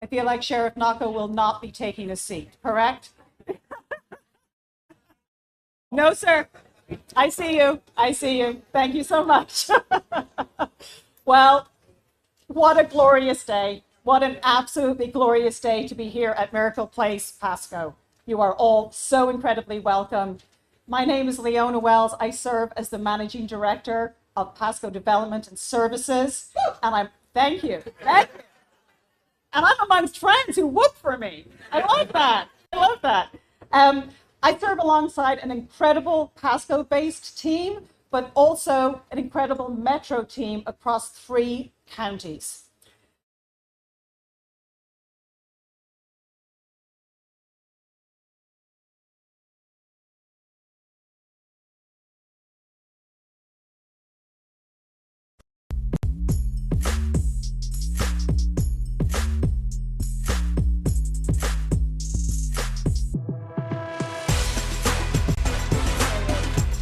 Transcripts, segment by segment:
I feel like Sheriff Naka will not be taking a seat, correct? No, sir. I see you. I see you. Thank you so much. Well, what a glorious day. What an absolutely glorious day to be here at Miracle Place, Pasco. You are all so incredibly welcome. My name is Leona Wells. I serve as the Managing Director of Pasco Development and Services. And thank you. Thank you. And I'm amongst friends who whoop for me. I love that. I love that. I serve alongside an incredible Pasco-based team, but also an incredible metro team across 3 counties.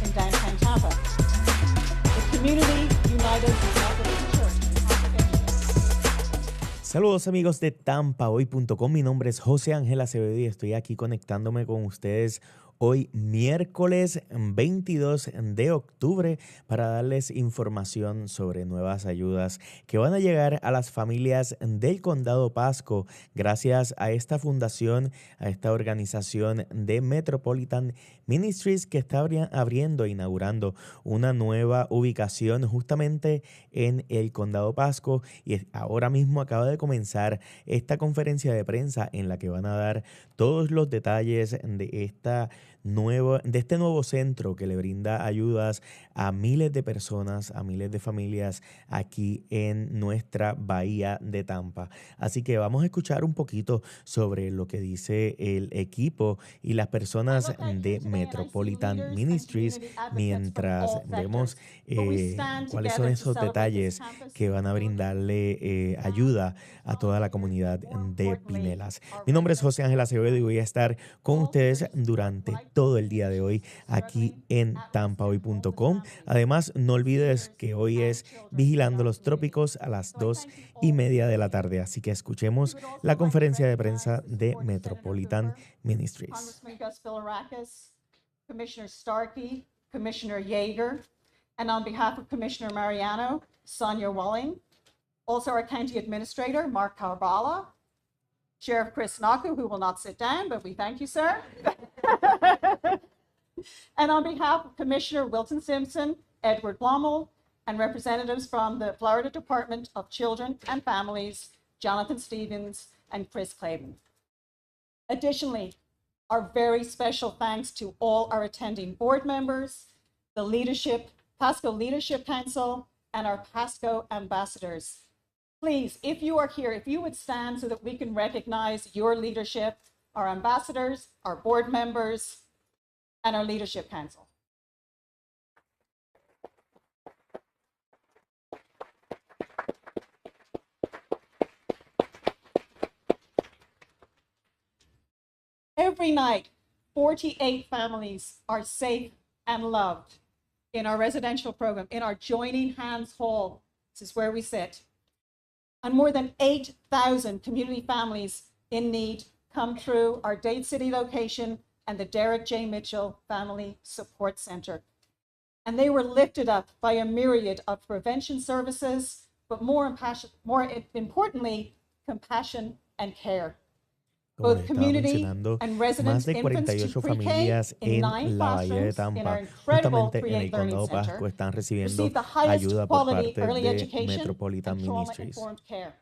In downtown Tampa. The Community United Methodist Church. Saludos amigos de tampahoy.com, mi nombre es José Ángel Acevedo y estoy aquí conectándome con ustedes hoy miércoles 22 de octubre para darles información sobre nuevas ayudas que van a llegar a las familias del Condado Pasco gracias a esta fundación, a esta organización de Metropolitan Ministries que está abriendo, inaugurando una nueva ubicación justamente en el Condado Pasco, y ahora mismo acaba de comenzar esta conferencia de prensa en la que van a dar todos los detalles de este nuevo centro que le brinda ayudas a miles de personas, a miles de familias aquí en nuestra bahía de Tampa. Así que vamos a escuchar un poquito sobre lo que dice el equipo y las personas de Metropolitan Ministries mientras vemos cuáles son esos detalles que van a brindarle ayuda a toda la comunidad de Pinellas. Mi nombre es José Ángel Acevedo y voy a estar con ustedes durante todo el día de hoy aquí en tampahoy.com. Además, no olvides que hoy es Vigilando los Trópicos a las 2:30 de la tarde. Así que escuchemos la conferencia de prensa de Metropolitan Ministries. Congressman Gus Bilirakis, Commissioner Starkey, Commissioner Yeager, and on behalf of Commissioner Mariano, Sonia Walling, also our County Administrator, Mark Carbala, Sheriff Chris Naku, who will not sit down, but we thank you, sir. And on behalf of Commissioner Wilton Simpson, Edward Blommel, and representatives from the Florida Department of Children and Families, Jonathan Stevens and Chris Clayton. Additionally, our very special thanks to all our attending board members, the leadership, Pasco Leadership Council, and our Pasco ambassadors. Please, if you are here, if you would stand so that we can recognize your leadership, our ambassadors, our board members, and our leadership council. Every night, 48 families are safe and loved in our residential program, in our Joining Hands Hall. This is where we sit. And more than 8,000 community families in need come through our Dade City location and the Derek J. Mitchell Family Support Center. And they were lifted up by a myriad of prevention services, but more importantly, compassion and care. Como les Both estaba community mencionando, and más resident de infants 48 to pre-K familias in en 9 la bahía de classrooms in our Tampa, incredible justamente en el Create Learning Condado Center, Pasco, están recibiendo receive the highest ayuda por quality parte early de education Metropolitan and Ministries. trauma-informed care,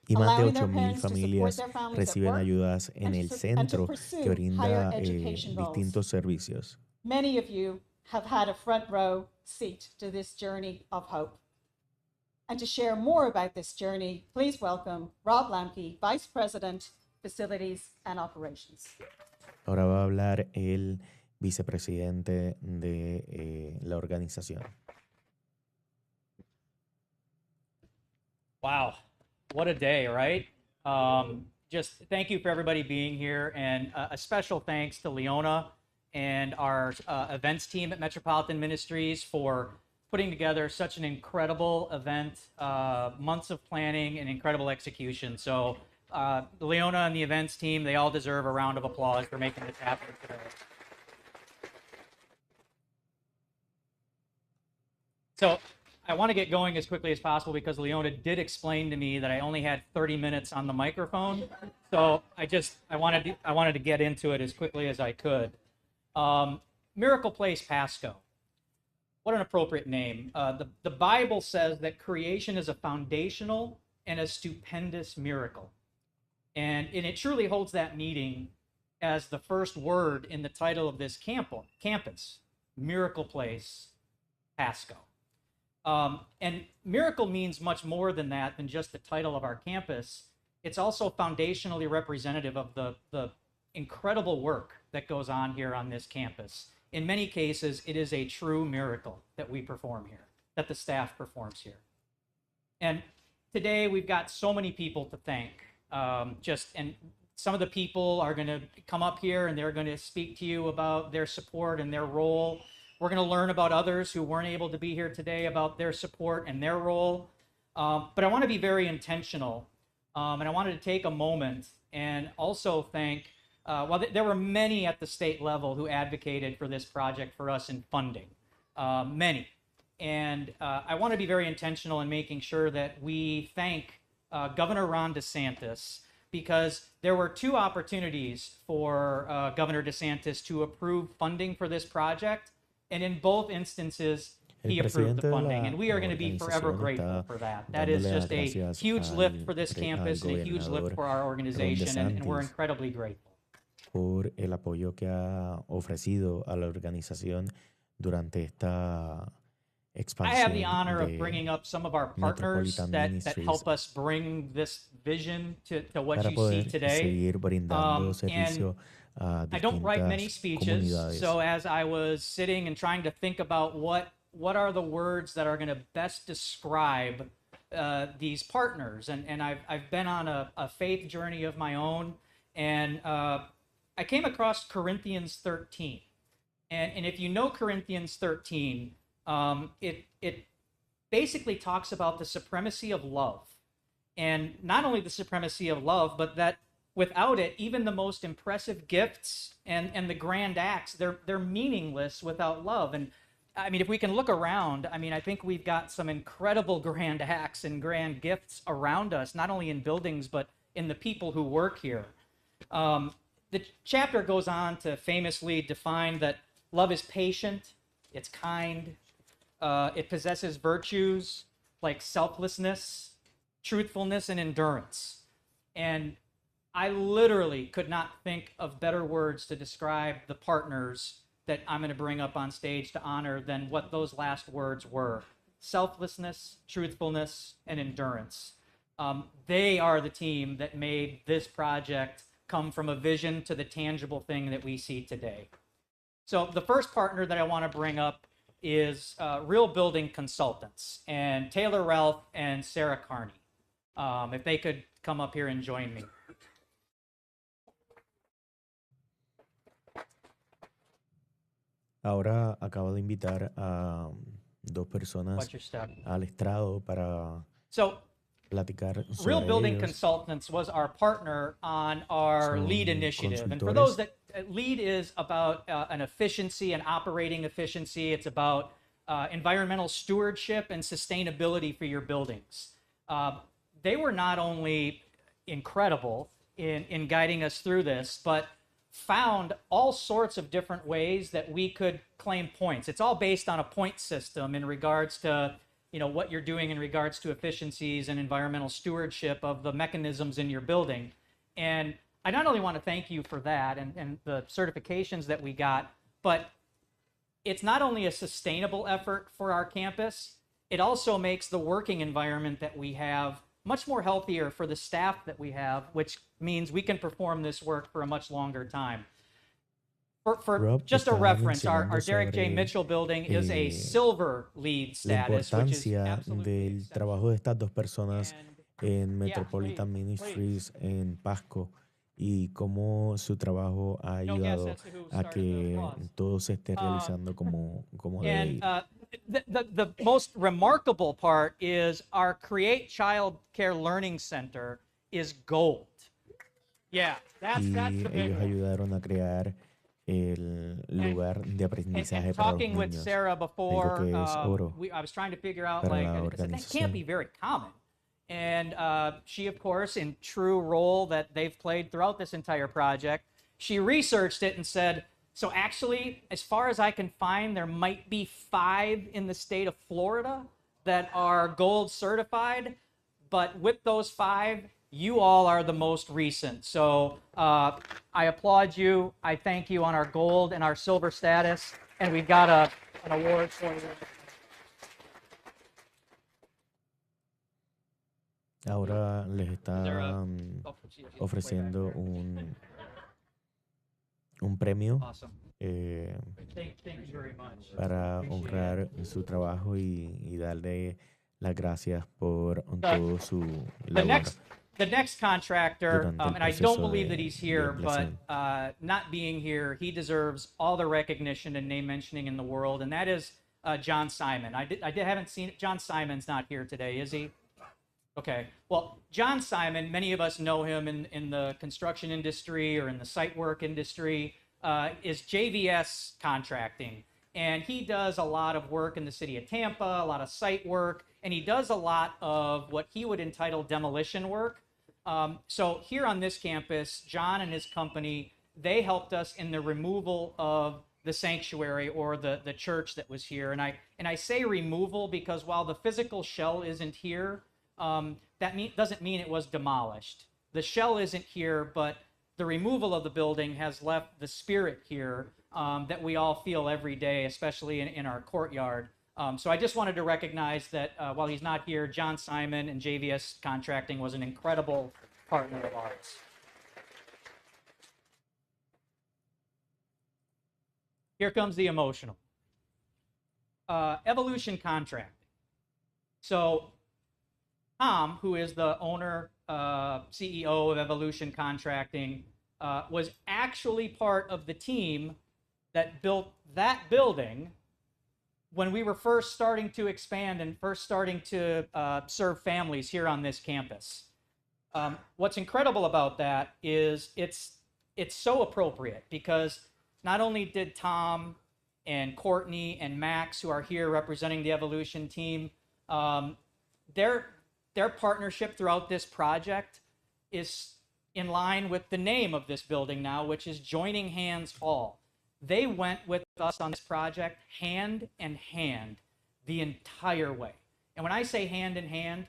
Y más de allowing their 8,000 parents to support familias their families at reciben work ayudas en el and to centro que pursue higher brinda education goals. distintos servicios. Many of you have had a front row seat to this journey of hope. And to share more about this journey, please welcome Rob Lamke, Vice President, Facilities and Operations. Ahora va a hablar el vicepresidente de la organización. Wow, what a day, right? Just thank you for everybody being here, and a special thanks to Leona and our events team at Metropolitan Ministries for putting together such an incredible event, months of planning and incredible execution. So Leona and the events team, they all deserve a round of applause for making this happen today. So I want to get going as quickly as possible because Leona did explain to me that I only had 30 minutes on the microphone. So I wanted to get into it as quickly as I could. Miracle Place Pasco. What an appropriate name. The Bible says that creation is a foundational and a stupendous miracle. And it truly holds that meaning as the first word in the title of this campus, Miracle Place Pasco. And miracle means much more than that, than just the title of our campus. It's also foundationally representative of the incredible work that goes on here on this campus. In many cases, it is a true miracle that we perform here, that the staff performs here. And today we've got so many people to thank. And some of the people are going to come up here and they're going to speak to you about their support and their role. We're going to learn about others who weren't able to be here today about their support and their role. But I want to be very intentional. And I wanted to take a moment and also thank, there were many at the state level who advocated for this project for us in funding, many. And I want to be very intentional in making sure that we thank Governor Ron DeSantis, because there were two opportunities for Governor DeSantis to approve funding for this project. And in both instances, he approved the funding. And we are going to be forever grateful for that. That is just a huge lift for this campus and a huge lift for our organization. And we're incredibly grateful. Por el apoyo que ha ofrecido a la organización durante esta expansión. I have the honor of bringing up some of our partners that help us bring this vision to what you see today. And I don't write many speeches, so as I was sitting and trying to think about what are the words that are going to best describe these partners, and I've been on a faith journey of my own, and I came across Corinthians 13. And if you know Corinthians 13, it basically talks about the supremacy of love. And not only the supremacy of love, but that without it, even the most impressive gifts and the grand acts, they're meaningless without love. And I mean, if we can look around, I mean, I think we've got some incredible grand acts and grand gifts around us, not only in buildings, but in the people who work here. The chapter goes on to famously define that love is patient, it's kind, it possesses virtues like selflessness, truthfulness, and endurance. And I literally could not think of better words to describe the partners that I'm going to bring up on stage to honor than what those last words were. Selflessness, truthfulness, and endurance. They are the team that made this project come from a vision to the tangible thing that we see today. So the first partner that I want to bring up is Real Building Consultants, and Taylor Ralph and Sarah Carney. If they could come up here and join me. Ahora acabo de invitar a dos personas al estrado para platicar sobre Real Building ellos. Consultants was our partner on our LEAD initiative. And for those that LEAD is about an efficiency and operating efficiency. It's about environmental stewardship and sustainability for your buildings. They were not only incredible in guiding us through this, but found all sorts of different ways that we could claim points. It's all based on a point system in regards to what you're doing in regards to efficiencies and environmental stewardship of the mechanisms in your building. And I not only want to thank you for that and the certifications that we got, but it's not only a sustainable effort for our campus, it also makes the working environment that we have much more healthier for the staff that we have, which means we can perform this work for a much longer time. For just a reference, our Derek J. Mitchell building is a silver LEED status, which is absolutely del trabajo de estas dos personas en Metropolitan Ministries en Pasco y cómo su trabajo ha ayudado a que todo se esté realizando como debe ir. The most remarkable part is our Create Child Care Learning Center is gold. Yeah, that's y the big ellos one. ayudaron a crear el lugar de aprendizaje And para los talking with niños, Sarah algo before, que es oro I was trying to figure out, para like, la I said, that can't be organización. very common. And she, of course, in true role that they've played throughout this entire project, she researched it and said, so actually, as far as I can find, there might be 5 in the state of Florida that are gold certified. But with those 5, you all are the most recent. So I applaud you. I thank you on our gold and our silver status. And we've got an award for you. Ahora les están Oh, she's way back ofreciendo there. un premio Awesome. Thank you very much. para Appreciate honrar it. su trabajo y darle las gracias por The- todo su The labor. next contractor, Durante el and I don't proceso believe de- that he's de here, but ampliación. not being here, he deserves all the recognition and name mentioning in the world, and that is John Simon. Haven't seen John Simon's not here today, is he? Okay. Well, John Simon, many of us know him in the construction industry or in the site work industry, is JVS Contracting. And he does a lot of work in the city of Tampa, a lot of site work, and he does a lot of what he would entitle demolition work. So here on this campus, John and his company, they helped us in the removal of the sanctuary or the church that was here. And I say removal because while the physical shell isn't here, doesn't mean it was demolished. The shell isn't here, but the removal of the building has left the spirit here that we all feel every day, especially in our courtyard. So I just wanted to recognize that while he's not here, John Simon and JVS Contracting was an incredible partner of ours. Here comes the emotional. Evolution Contracting. So Tom, who is the owner, CEO of Evolution Contracting, was actually part of the team that built that building when we were first starting to expand and first starting to serve families here on this campus. What's incredible about that is it's so appropriate because not only did Tom and Courtney and Max, who are here representing the Evolution team, their partnership throughout this project is in line with the name of this building now, which is Joining Hands All. They went with us on this project hand in hand the entire way. And when I say hand in hand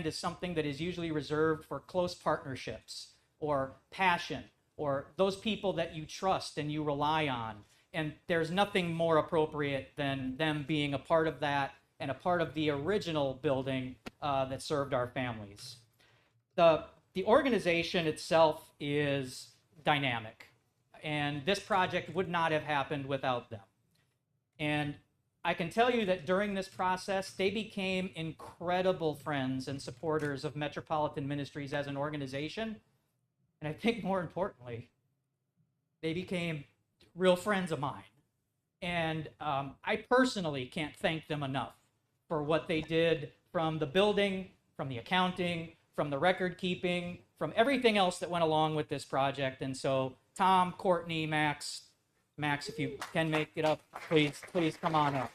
is something that is usually reserved for close partnerships or passion or those people that you trust and you rely on. And there's nothing more appropriate than them being a part of that and a part of the original building that served our families. The organization itself is dynamic, and this project would not have happened without them. And I can tell you that during this process, they became incredible friends and supporters of Metropolitan Ministries as an organization. And I think more importantly, they became real friends of mine. And I personally can't thank them enough for what they did from the building, from the accounting, from the record keeping, from everything else that went along with this project. And so Tom, Courtney, Max, if you can make it up, please come on up.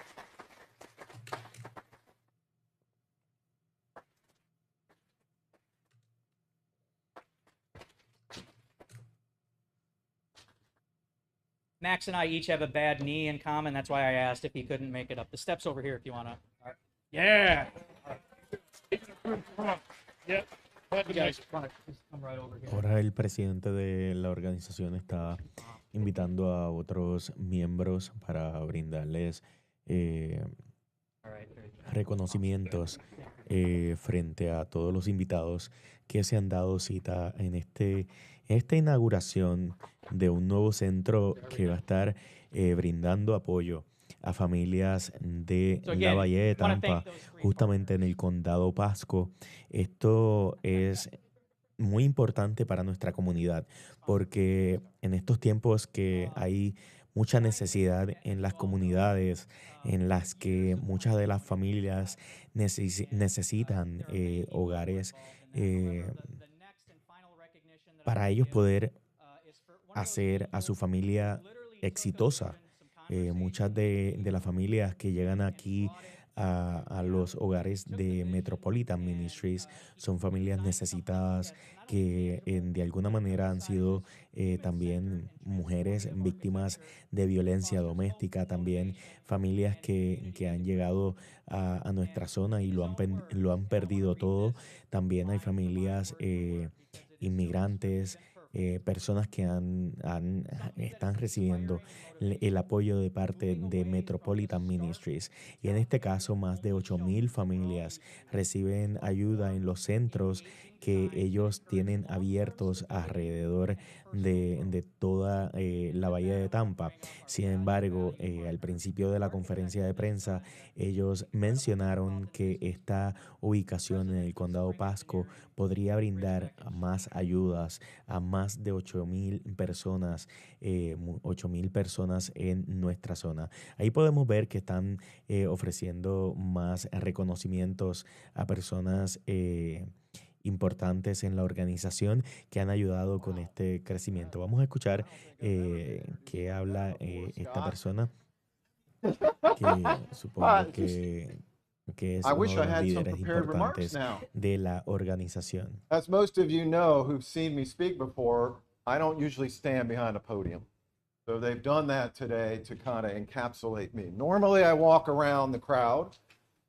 Max and I each have a bad knee in common. That's why I asked if he couldn't make it up. The steps over here if you want to. Yeah. You guys want to just come right over here. Ahora el presidente de la organización está invitando a otros miembros para brindarles All right, very good. reconocimientos frente a todos los invitados que se han dado cita en esta inauguración de un nuevo centro que va a estar brindando apoyo a familias de So la again, Bahía de wanna thank Tampa, those three justamente en el Condado Pasco. Esto es muy importante para nuestra comunidad porque en estos tiempos que hay mucha necesidad en las comunidades, en las que muchas de las familias necesitan hogares para ellos poder hacer a su familia exitosa. Muchas de las familias que llegan aquí a los hogares de Metropolitan Ministries son familias necesitadas que de alguna manera han sido también mujeres víctimas de violencia doméstica, también familias que han llegado a nuestra zona y lo han perdido todo. También hay familias inmigrantes, personas que están recibiendo el apoyo de parte de Metropolitan Ministries. Y en este caso, más de 8,000 familias reciben ayuda en los centros que ellos tienen abiertos alrededor de toda la bahía de Tampa. Sin embargo, al principio de la conferencia de prensa, ellos mencionaron que esta ubicación en el Condado Pasco podría brindar más ayudas a más de 8,000 personas, 8,000 personas en nuestra zona. Ahí podemos ver que están ofreciendo más reconocimientos a personas importantes en la organización que han ayudado con este crecimiento. Vamos a escuchar qué habla esta persona, que supongo que es I uno wish de I los had some líderes prepared remarks importantes now. de la organización. As most of you know who've seen me speak before, I don't usually stand behind a podium. So they've done that today to kind of encapsulate me. Normally I walk around the crowd,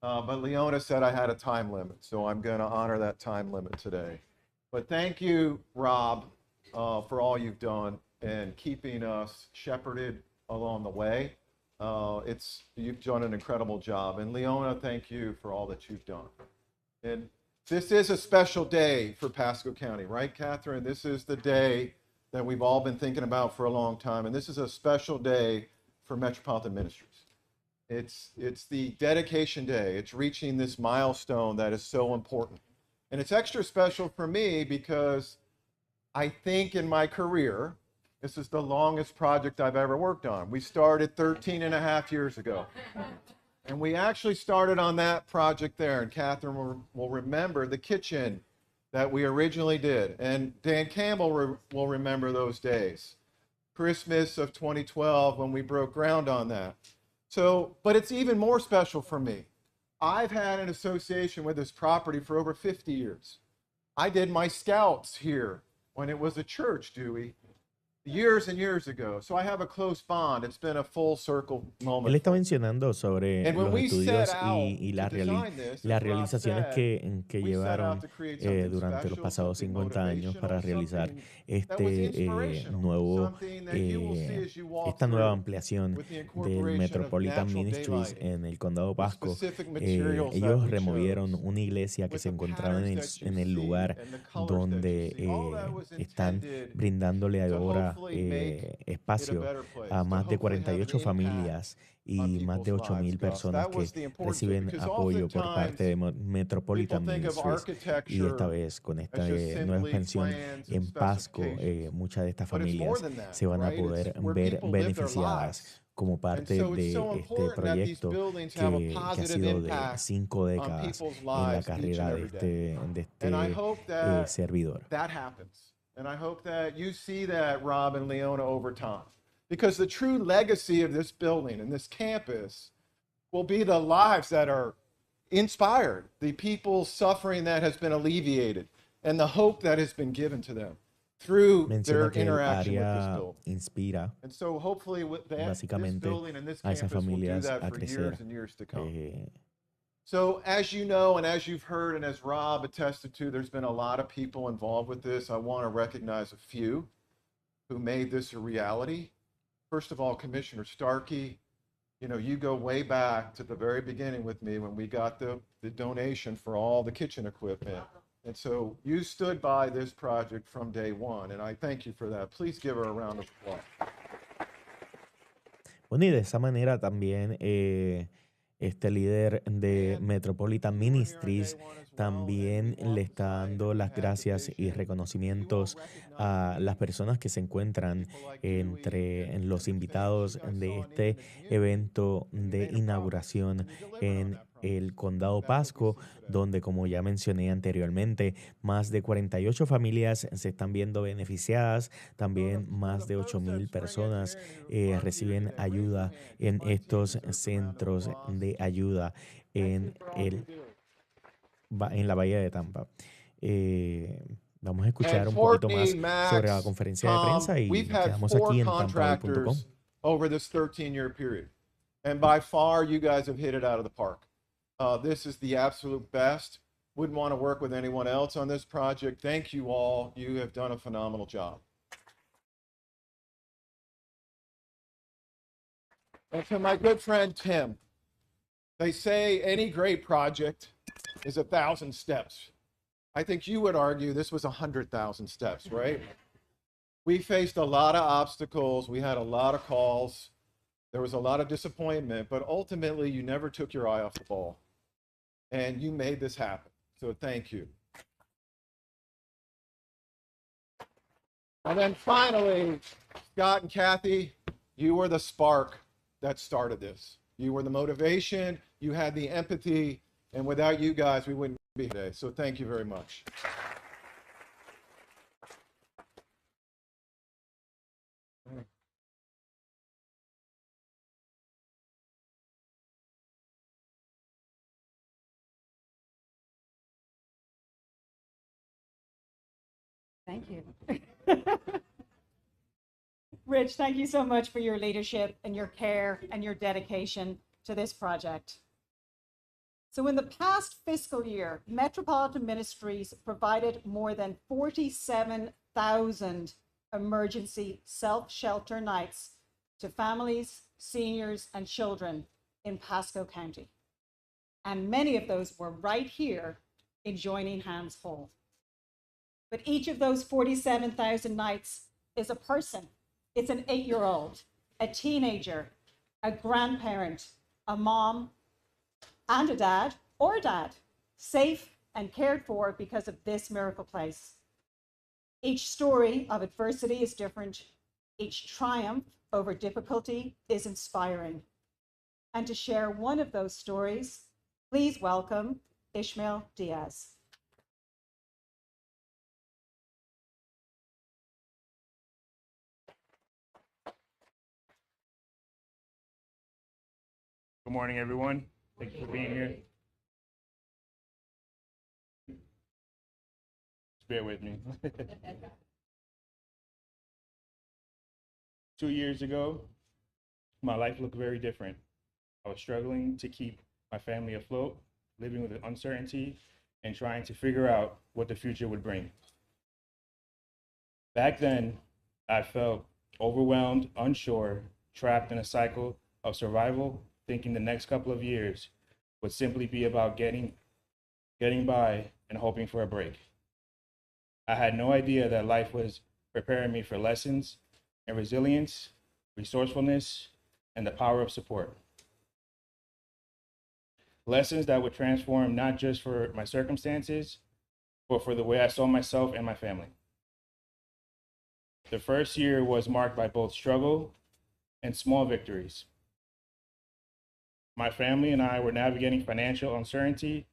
but Leona said I had a time limit, so I'm going to honor that time limit today. But thank you, Rob, for all you've done and keeping us shepherded along the way. You've done an incredible job. And Leona, thank you for all that you've done. And this is a special day for Pasco County, right, Catherine? This is the day that we've all been thinking about for a long time. And this is a special day for Metropolitan Ministries. It's the dedication day. It's reaching this milestone that is so important. And it's extra special for me because I think in my career, this is the longest project I've ever worked on. We started 13 and a half years ago. And we actually started on that project there. And Catherine will remember the kitchen that we originally did. And Dan Campbell will remember those days. Christmas of 2012 when we broke ground on that. So, but it's even more special for me. I've had an association with this property for over 50 years. I did my scouts here when it was a church, Dewey, years and years ago. So I have a close bond. It's been a full circle moment. Él está mencionando sobre And when los we set estudios out y to design this, las as Rob realizaciones said, que we set llevaron out to create something durante los special, pasados something 50 años para motivational, realizar something that was inspirational, something that you will see as you walk esta nueva through ampliación with the del incorporation of Metropolitan natural Ministries daylighting, en el Condado the Pasco. specific materials that Ellos we removieron chose, una iglesia que with se the encontraba patterns that you en el see lugar and the colors that you see. All donde that was están intended brindándole to ahora hopefully make it a espacio better place, a to más de hopefully have an 48 impact familias on y más people's de lives, 8,000 Gus. personas That que was the important thing, reciben because apoyo por parte de oftentimes people Metropolitan think of Ministries. Y esta architecture vez, con esta as just nueva simply expansión plans and en Pasco, specifications. muchas de estas But it's more familias than that, se van a right? It's poder where ver people live their beneficiadas lives. como And parte so it's de so este important that these proyecto buildings have a que ha positive sido de impact 5 on décadas people's en la lives each and carrera every day. de And I este hope that servidor. that happens. And I hope that you see that, Rob and Leona, over time. Because the true legacy of this building and this campus will be the lives that are inspired, the people's suffering that has been alleviated, and the hope that has been given to them through their Menciona que el interaction with this área building. inspira And so hopefully with that, this básicamente building and this a esas campus will do familias that a for crecer. years and years to come. Eh, So as you know, and as you've heard, and as Rob attested to, there's been a lot of people involved with this. I want to recognize a few who made this a reality. First of all, Commissioner Starkey, you know, you go way back to the very beginning with me when we got the donation for all the kitchen equipment. And so you stood by this project from day one, and I thank you for that. Please give her a round of applause. Bueno, y de esa manera también este líder de Metropolitan Ministries también le está dando las gracias y reconocimientos a las personas que se encuentran entre los invitados de este evento de inauguración en el Condado Pasco, donde, como ya mencioné anteriormente, más de 48 familias se están viendo beneficiadas. También más de 8,000 personas reciben ayuda en estos centros de ayuda en la bahía de Tampa. Eh, Vamos a And escuchar un poquito Courtney, más sobre la Max, conferencia de Tom, prensa y we've nos had quedamos 4 aquí en tampahoy.com. contractors over this 13-year period. And by far, you guys have hit it out of the park. This is the absolute best. Wouldn't want to work with anyone else on this project. Thank you all. You have done a phenomenal job. And to my good friend Tim, they say any great project is 1,000 steps. I think you would argue this was 100,000 steps, right? We faced a lot of obstacles. We had a lot of calls. There was a lot of disappointment, but ultimately you never took your eye off the ball and you made this happen. So thank you. And then finally, Scott and Kathy, you were the spark that started this. You were the motivation, you had the empathy, and without you guys, we wouldn't be here today. So thank you very much. Thank you. Rich, thank you so much for your leadership and your care and your dedication to this project. So in the past fiscal year, Metropolitan Ministries provided more than 47,000 emergency self-shelter nights to families, seniors, and children in Pasco County. And many of those were right here in Joining Hands Hall. But each of those 47,000 nights is a person. It's an 8-year-old, a teenager, a grandparent, a mom, and a dad, safe and cared for because of this miracle place. Each story of adversity is different. Each triumph over difficulty is inspiring. And to share one of those stories, please welcome Ishmael Diaz. Good morning, everyone. Thank you for being here. Just bear with me. 2 years ago, my life looked very different. I was struggling to keep my family afloat, living with uncertainty, and trying to figure out what the future would bring. Back then, I felt overwhelmed, unsure, trapped in a cycle of survival, thinking the next couple of years would simply be about getting by and hoping for a break. I had no idea that life was preparing me for lessons and resilience, resourcefulness, and the power of support. Lessons that would transform not just for my circumstances, but for the way I saw myself and my family. The first year was marked by both struggle and small victories. My family and I were navigating financial uncertainty,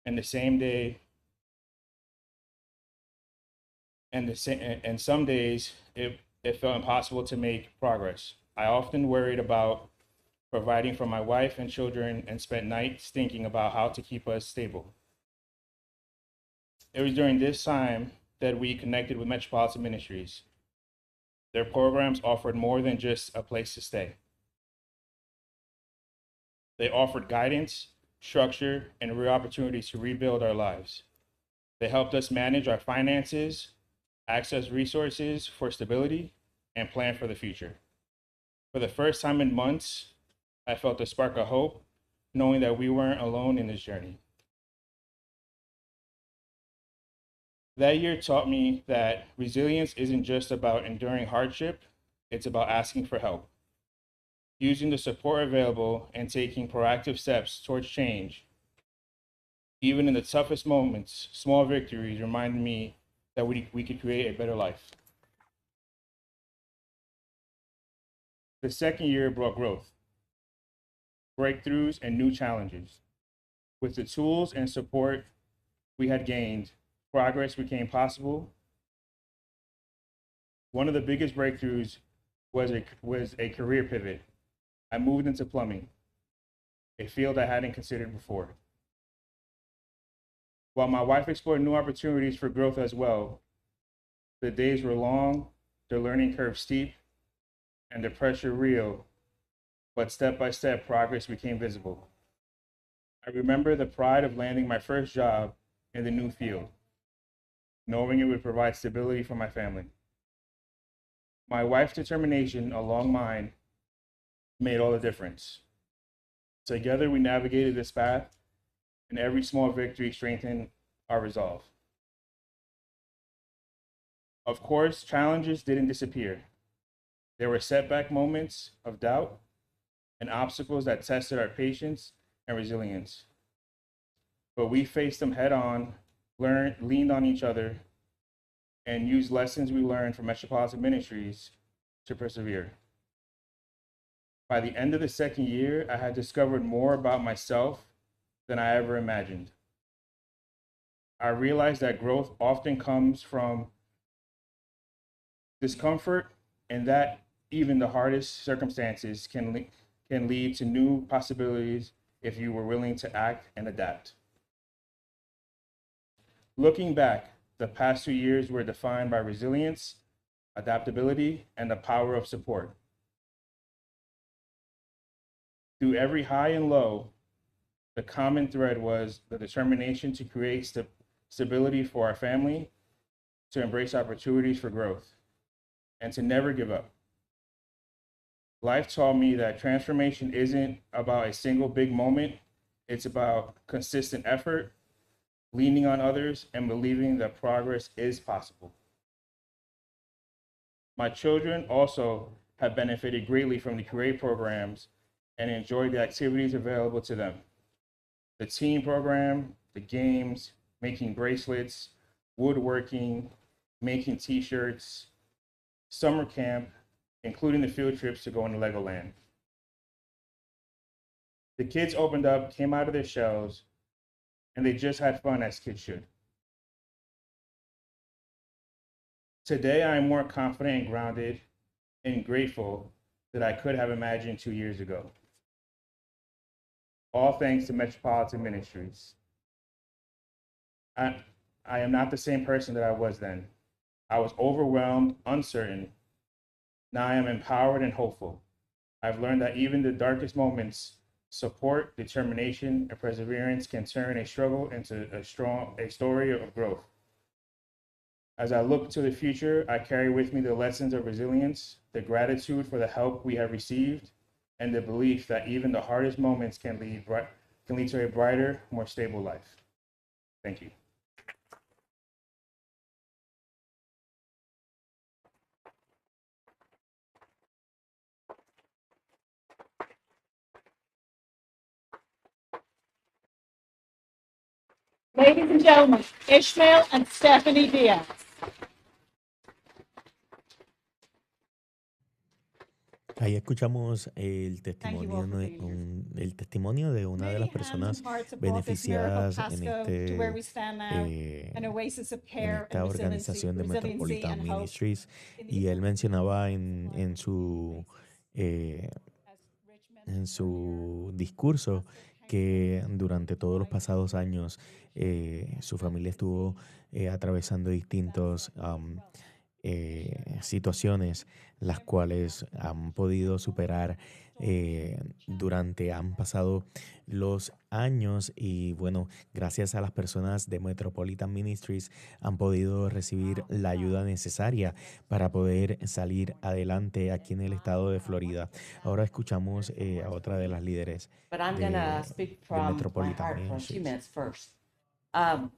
and some days it felt impossible to make progress. I often worried about providing for my wife and children and spent nights thinking about how to keep us stable. It was during this time that we connected with Metropolitan Ministries. Their programs offered more than just a place to stay. They offered guidance, structure, and real opportunities to rebuild our lives. They helped us manage our finances, access resources for stability, and plan for the future. For the first time in months, I felt a spark of hope, knowing that we weren't alone in this journey. That year taught me that resilience isn't just about enduring hardship, it's about asking for help. Using the support available and taking proactive steps towards change. Even in the toughest moments, small victories reminded me that we could create a better life. The second year brought growth, breakthroughs, and new challenges. With the tools and support we had gained, progress became possible. One of the biggest breakthroughs was a career pivot. I moved into plumbing, a field I hadn't considered before. While my wife explored new opportunities for growth as well, the days were long, the learning curve steep, and the pressure real, but step by step, progress became visible. I remember the pride of landing my first job in the new field, knowing it would provide stability for my family. My wife's determination, along mine, made all the difference. Together, we navigated this path, and every small victory strengthened our resolve. Of course, challenges didn't disappear. There were setback moments of doubt and obstacles that tested our patience and resilience. But we faced them head on, leaned on each other, and used lessons we learned from Metropolitan Ministries to persevere. By the end of the second year, I had discovered more about myself than I ever imagined. I realized that growth often comes from discomfort, and that even the hardest circumstances can lead to new possibilities if you were willing to act and adapt. Looking back, the past 2 years were defined by resilience, adaptability, and the power of support. Through every high and low, the common thread was the determination to create stability for our family, to embrace opportunities for growth, and to never give up. Life taught me that transformation isn't about a single big moment. It's about consistent effort, leaning on others, and believing that progress is possible. My children also have benefited greatly from the career programs and enjoyed the activities available to them. The team program, the games, making bracelets, woodworking, making t-shirts, summer camp, including the field trips to go into Legoland. The kids opened up, came out of their shells, and they just had fun as kids should. Today, I am more confident and grounded and grateful than I could have imagined 2 years ago. All thanks to Metropolitan Ministries. I am not the same person that I was then. I was overwhelmed, uncertain. Now I am empowered and hopeful. I've learned that even the darkest moments, support, determination, and perseverance can turn a struggle into a story of growth. As I look to the future, I carry with me the lessons of resilience, the gratitude for the help we have received, and the belief that even the hardest moments can lead to a brighter, more stable life. Thank you. Ladies and gentlemen, Ishmael and Stephanie Diaz. Ahí escuchamos el testimonio, el testimonio de una de las personas beneficiadas en esta organización de Metropolitan Ministries, y él mencionaba en su discurso que durante todos los pasados años su familia estuvo atravesando distintos situaciones, las cuales han podido superar han pasado los años, y bueno, gracias a las personas de Metropolitan Ministries han podido recibir la ayuda necesaria para poder salir adelante aquí en el estado de Florida. Ahora escuchamos a otra de las líderes de Metropolitan Ministries. I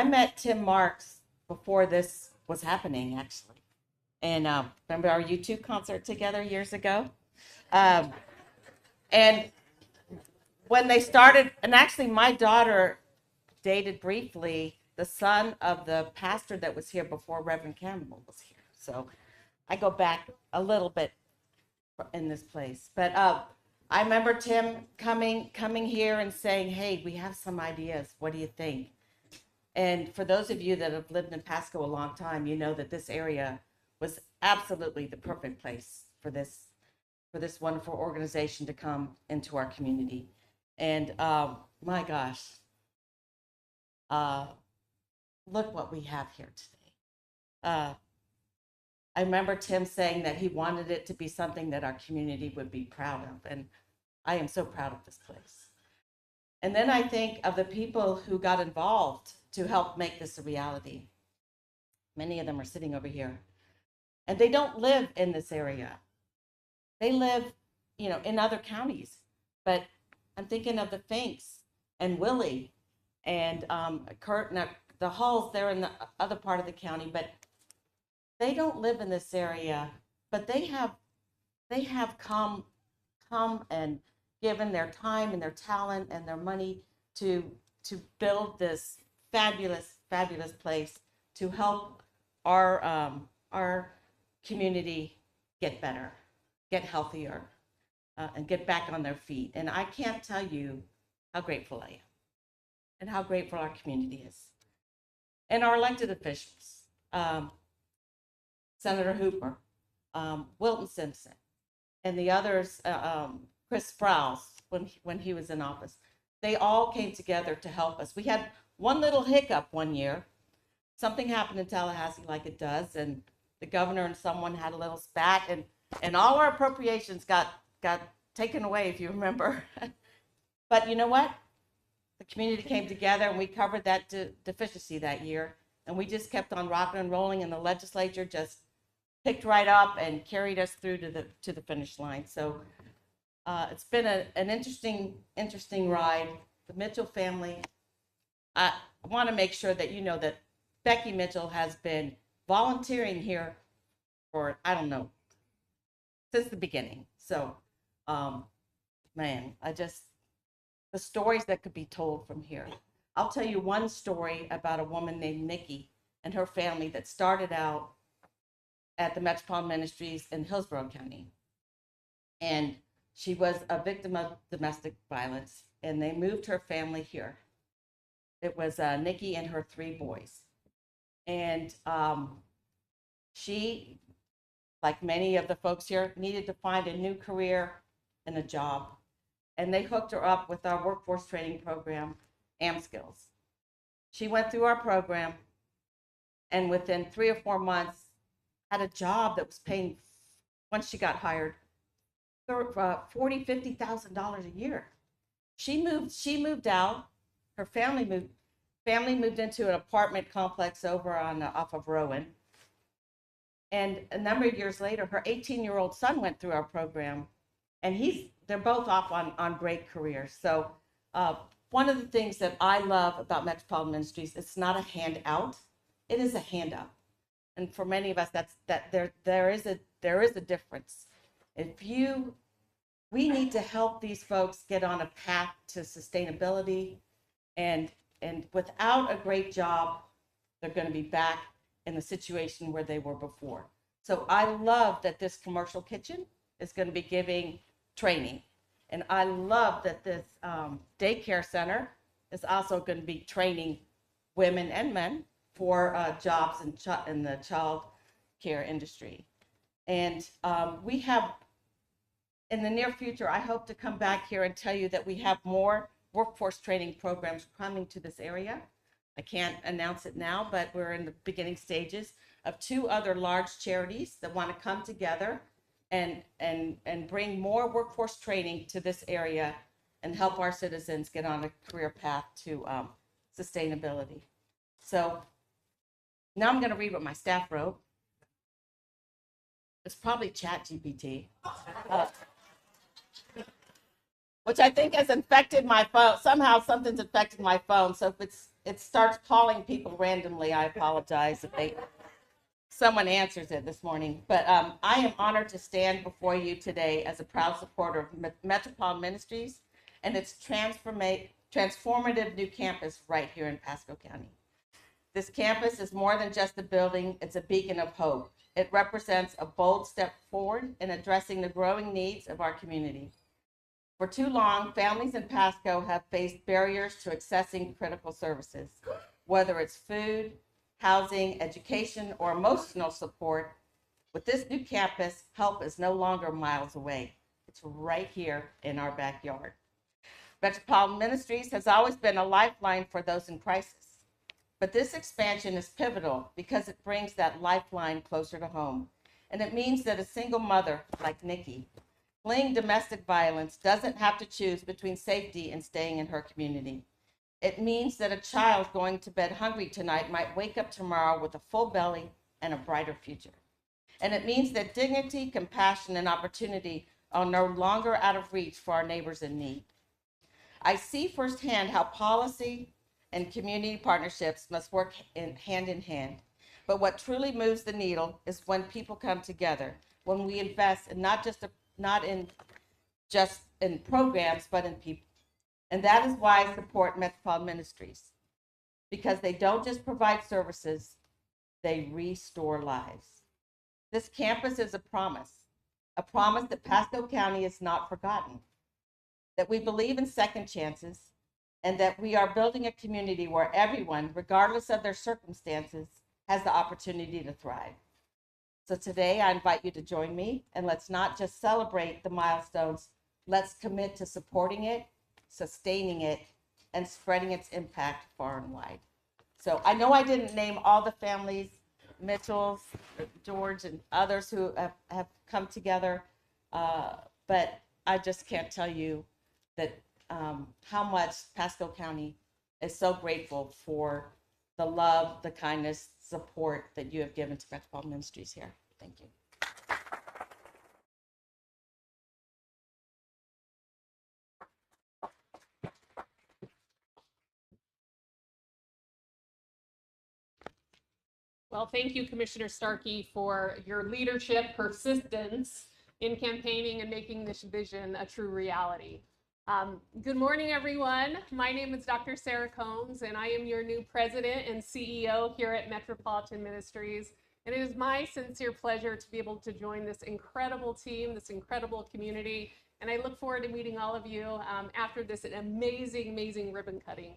met Tim Marks before this was happening, actually. And remember our U2 concert together years ago? And when they started, and actually my daughter dated briefly the son of the pastor that was here before Reverend Campbell was here. So I go back a little bit in this place. But I remember Tim coming here and saying, hey, we have some ideas. What do you think? And for those of you that have lived in Pasco a long time, you know that this area was absolutely the perfect place for this wonderful organization to come into our community. And my gosh, look what we have here today. I remember Tim saying that he wanted it to be something that our community would be proud of. And I am so proud of this place. And then I think of the people who got involved to help make this a reality. Many of them are sitting over here. And they don't live in this area. They live, in other counties. But I'm thinking of the Finks and Willie and Kurt and the Hulls. They're in the other part of the county, but they don't live in this area. But they have come and given their time and their talent and their money to build this fabulous place to help our community get better, get healthier, and get back on their feet. And I can't tell you how grateful I am and how grateful our community is. And our elected officials, Senator Hooper, Wilton Simpson, and the others, Chris Sprouse, when he was in office, they all came together to help us. We had one little hiccup one year. Something happened in Tallahassee like it does, and the governor and someone had a little spat, and all our appropriations got taken away, if you remember. But you know what? The community came together and we covered that deficiency that year, and we just kept on rocking and rolling, and the legislature just picked right up and carried us through to the finish line. So it's been an interesting ride. The Mitchell family, I want to make sure that you know that Becky Mitchell has been volunteering here for, I don't know, since the beginning. So, man, the stories that could be told from here. I'll tell you one story about a woman named Nikki and her family that started out at the Metropolitan Ministries in Hillsborough County. And she was a victim of domestic violence, and they moved her family here. It was Nikki and her 3 boys. And she, like many of the folks here, needed to find a new career and a job. And they hooked her up with our workforce training program, AmSkills. She went through our program, and within 3 or 4 months, had a job that was paying, once she got hired, $40,000, $50,000 a year. She moved out. Her family moved into an apartment complex over off of Rowan. And a number of years later, her 18-year-old son went through our program, and they're both off on great careers. So one of the things that I love about Metropolitan Ministries, it's not a handout, it is a hand up. And for many of us, there is a difference. We need to help these folks get on a path to sustainability, and without a great job, they're going to be back in the situation where they were before. So I love that this commercial kitchen is going to be giving training. And I love that this daycare center is also going to be training women and men for jobs in the child care industry. And we have, in the near future, I hope to come back here and tell you that we have more workforce training programs coming to this area. I can't announce it now, but we're in the beginning stages of 2 other large charities that want to come together and bring more workforce training to this area and help our citizens get on a career path to sustainability. So now I'm going to read what my staff wrote. It's probably ChatGPT, which I think has infected my phone. Somehow something's infected my phone. So if it starts calling people randomly, I apologize if someone answers it this morning. But I am honored to stand before you today as a proud supporter of Metropolitan Ministries and its transformative new campus right here in Pasco County. This campus is more than just a building, it's a beacon of hope. It represents a bold step forward in addressing the growing needs of our community. For too long, families in Pasco have faced barriers to accessing critical services, whether it's food, housing, education, or emotional support. With this new campus, help is no longer miles away. It's right here in our backyard. Metropolitan Ministries has always been a lifeline for those in crisis. But this expansion is pivotal because it brings that lifeline closer to home. And it means that a single mother like Nikki, fleeing domestic violence, doesn't have to choose between safety and staying in her community. It means that a child going to bed hungry tonight might wake up tomorrow with a full belly and a brighter future. And it means that dignity, compassion, and opportunity are no longer out of reach for our neighbors in need. I see firsthand how policy and community partnerships must work hand in hand. But what truly moves the needle is when people come together, when we invest in not just in programs, but in people. And that is why I support Metropolitan Ministries, because they don't just provide services, they restore lives. This campus is a promise that Pasco County is not forgotten, that we believe in second chances, and that we are building a community where everyone, regardless of their circumstances, has the opportunity to thrive. So today I invite you to join me, and let's not just celebrate the milestones, let's commit to supporting it, sustaining it, and spreading its impact far and wide. So I know I didn't name all the families, Mitchell's, George, and others who have come together, but I just can't tell you that how much Pasco County is so grateful for the love, the kindness, support that you have given to Metropolitan Ministries here. Thank you. Well, thank you, Commissioner Starkey, for your leadership, persistence in campaigning and making this vision a true reality. Good morning, everyone. My name is Dr. Sarah Combs, and I am your new president and CEO here at Metropolitan Ministries. And it is my sincere pleasure to be able to join this incredible team, this incredible community. And I look forward to meeting all of you after this amazing ribbon cutting.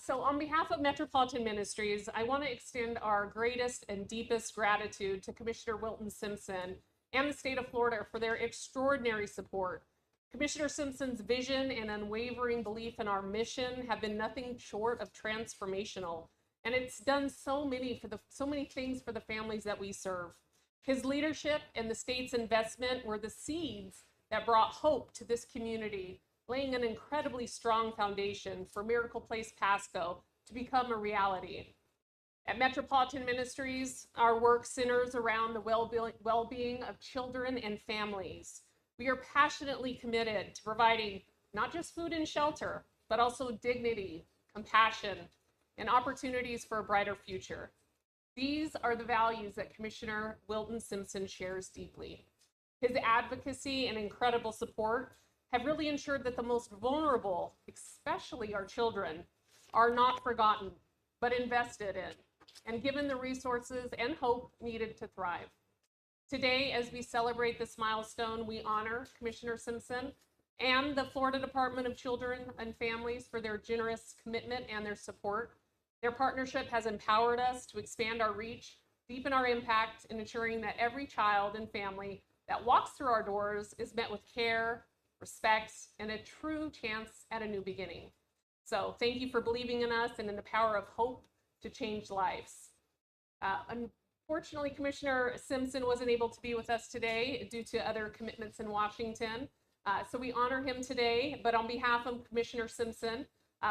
So on behalf of Metropolitan Ministries, I want to extend our greatest and deepest gratitude to Commissioner Wilton Simpson and the state of Florida for their extraordinary support. Commissioner Simpson's vision and unwavering belief in our mission have been nothing short of transformational, and it's done so many things for the families that we serve. His leadership and the state's investment were the seeds that brought hope to this community, laying an incredibly strong foundation for Miracle Place Pasco to become a reality. At Metropolitan Ministries, our work centers around the well-being of children and families. We are passionately committed to providing not just food and shelter, but also dignity, compassion, and opportunities for a brighter future. These are the values that Commissioner Wilton Simpson shares deeply. His advocacy and incredible support have really ensured that the most vulnerable, especially our children, are not forgotten, but invested in, and given the resources and hope needed to thrive. Today, as we celebrate this milestone, we honor Commissioner Simpson and the Florida Department of Children and Families for their generous commitment and their support. Their partnership has empowered us to expand our reach, deepen our impact, in ensuring that every child and family that walks through our doors is met with care, respect, and a true chance at a new beginning. So thank you for believing in us and in the power of hope to change lives. Unfortunately, Commissioner Simpson wasn't able to be with us today due to other commitments in Washington. So we honor him today, but on behalf of Commissioner Simpson,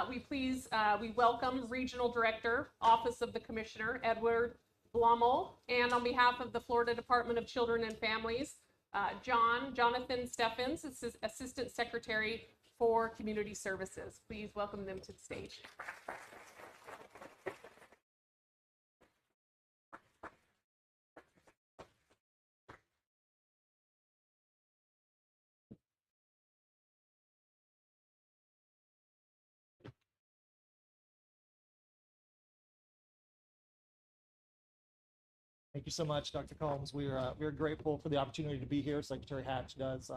we welcome Regional Director, Office of the Commissioner, Edward Blommel, and on behalf of the Florida Department of Children and Families, Jonathan Steffens, Assistant Secretary for Community Services. Please welcome them to the stage. Thank you so much, Dr. Combs. We're grateful for the opportunity to be here. Secretary Hatch does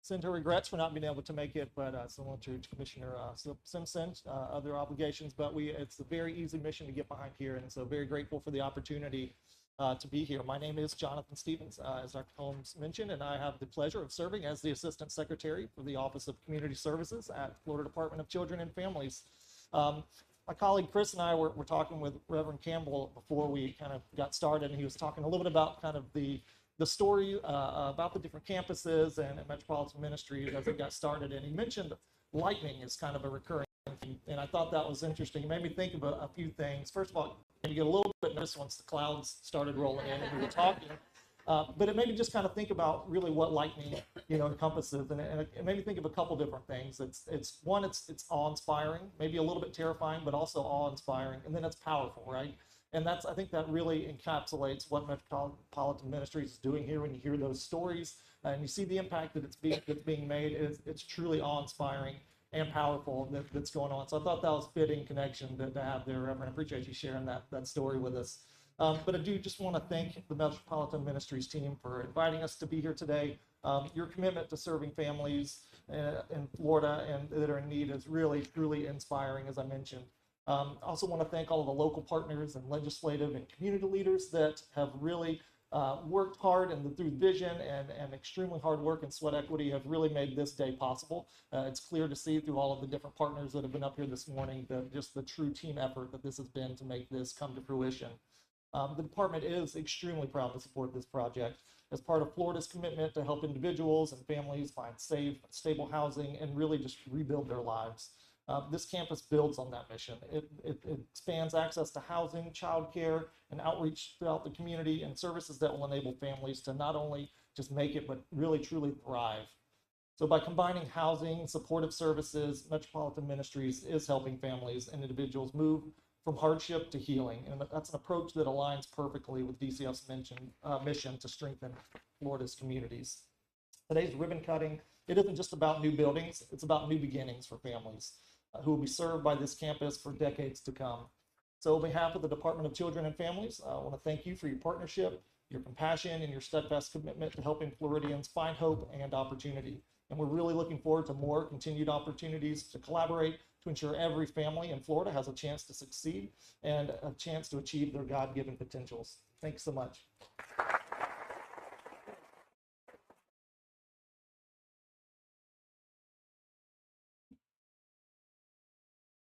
send her regrets for not being able to make it, but similar to Commissioner Simpson, other obligations, but it's a very easy mission to get behind here, and so very grateful for the opportunity to be here. My name is Jonathan Stevens, as Dr. Holmes mentioned, and I have the pleasure of serving as the Assistant Secretary for the Office of Community Services at Florida Department of Children and Families. My colleague Chris and I were talking with Reverend Campbell before we kind of got started, and he was talking a little bit about kind of the story about the different campuses and Metropolitan Ministries as it got started, and he mentioned lightning is kind of a recurring theme, and I thought that was interesting. It made me think of a few things. First of all, you get a little bit nervous once the clouds started rolling in and we were talking, but it made me just kind of think about really what lightning, encompasses, and it made me think of a couple different things. It's awe-inspiring, maybe a little bit terrifying, but also awe-inspiring, and then it's powerful, right? And I think that really encapsulates what Metropolitan Ministries is doing here. When you hear those stories and you see the impact that's being made, it's truly awe-inspiring and powerful that's going on. So I thought that was a fitting connection to have there, Reverend. I appreciate you sharing that story with us. But I do just want to thank the Metropolitan Ministries team for inviting us to be here today. Your commitment to serving families in Florida and that are in need is really, truly inspiring, as I mentioned. I also want to thank all of the local partners and legislative and community leaders that have really worked hard and through vision and extremely hard work and sweat equity have really made this day possible. It's clear to see through all of the different partners that have been up here this morning just the true team effort that this has been to make this come to fruition. The department is extremely proud to support this project as part of Florida's commitment to help individuals and families find safe, stable housing and really just rebuild their lives. This campus builds on that mission. It expands access to housing, childcare, and outreach throughout the community and services that will enable families to not only just make it, but really truly thrive. So by combining housing, supportive services, Metropolitan Ministries is helping families and individuals move from hardship to healing. And that's an approach that aligns perfectly with DCF's mission to strengthen Florida's communities. Today's ribbon cutting, it isn't just about new buildings, it's about new beginnings for families who will be served by this campus for decades to come. So on behalf of the Department of Children and Families, I want to thank you for your partnership, your compassion, and your steadfast commitment to helping Floridians find hope and opportunity. And we're really looking forward to more continued opportunities to collaborate to ensure every family in Florida has a chance to succeed and a chance to achieve their God-given potentials. Thanks so much.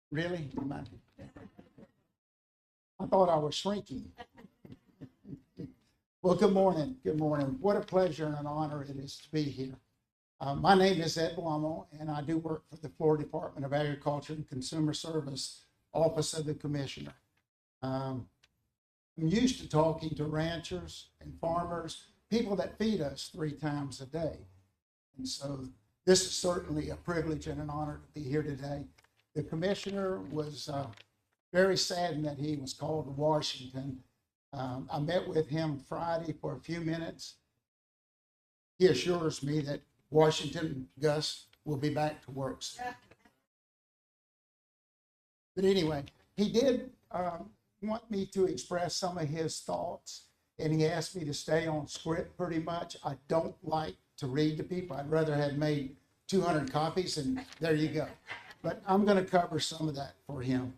Really? I thought I was shrinking. Well, good morning. Good morning. What a pleasure and an honor it is to be here. My name is Ed Blumel, and I do work for the Florida Department of Agriculture and Consumer Service, Office of the Commissioner. I'm used to talking to ranchers and farmers, people that feed us 3 times a day. And so this is certainly a privilege and an honor to be here today. The commissioner was very saddened that he was called to Washington. I met with him Friday for a few minutes. He assures me that Washington Gus will be back to work soon. But anyway, he did want me to express some of his thoughts, and he asked me to stay on script pretty much. I don't like to read to people. I'd rather have made 200 copies, and there you go. But I'm going to cover some of that for him.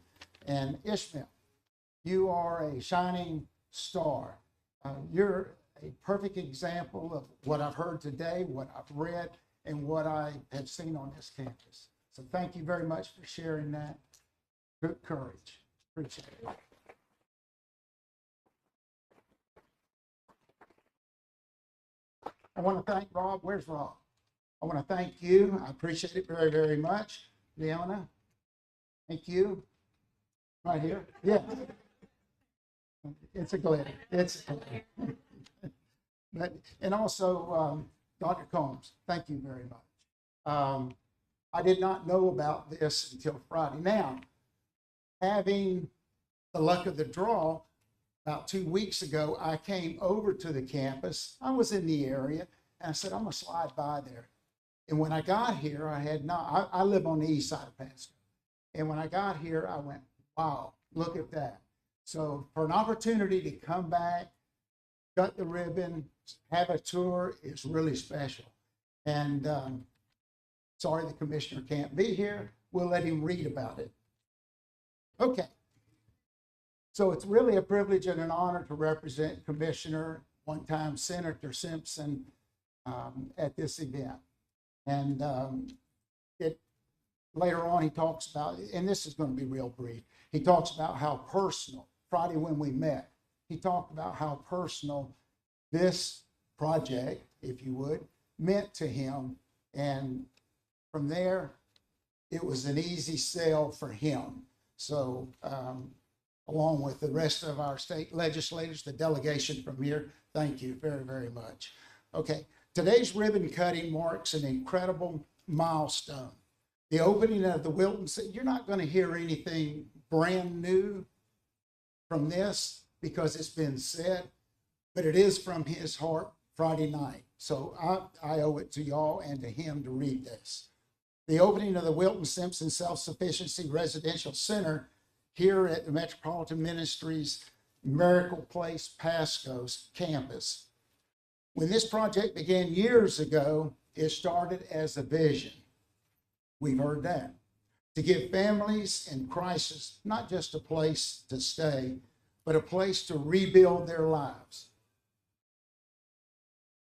And Ishmael, you are a shining star. You're a perfect example of what I've heard today, what I've read, and what I have seen on this campus. So thank you very much for sharing that. Good courage. Appreciate it. I want to thank Rob. Where's Rob? I want to thank you. I appreciate it very, very much. Leona, thank you. Right here. Yeah. It's a glitter. It's a glitter. But, and also Dr. Combs, thank you very much. I did not know about this until Friday. Now, having the luck of the draw, about 2 weeks ago, I came over to the campus. I was in the area, and I said, I'm going to slide by there. And when I got here, I live on the east side of Pasco. And when I got here, I went, wow, look at that. So for an opportunity to come back, cut the ribbon, have a tour is really special. And sorry the commissioner can't be here. We'll let him read about it. Okay. So it's really a privilege and an honor to represent Commissioner, one-time Senator Simpson at this event. And later on he talks about, and this is going to be real brief, he talks about how personal, Friday when we met, he talked about how personal this project, if you would, meant to him. And from there, it was an easy sell for him. So along with the rest of our state legislators, the delegation from here, thank you very, very much. Okay, today's ribbon cutting marks an incredible milestone. The opening of the Wilton, you're not going to hear anything brand new from this because it's been said, but it is from his heart Friday night. So I owe it to y'all and to him to read this. The opening of the Wilton Simpson Self-Sufficiency Residential Center here at the Metropolitan Ministries Miracle Place Pasco's campus. When this project began years ago, it started as a vision. We've heard that. To give families in crisis not just a place to stay, but a place to rebuild their lives.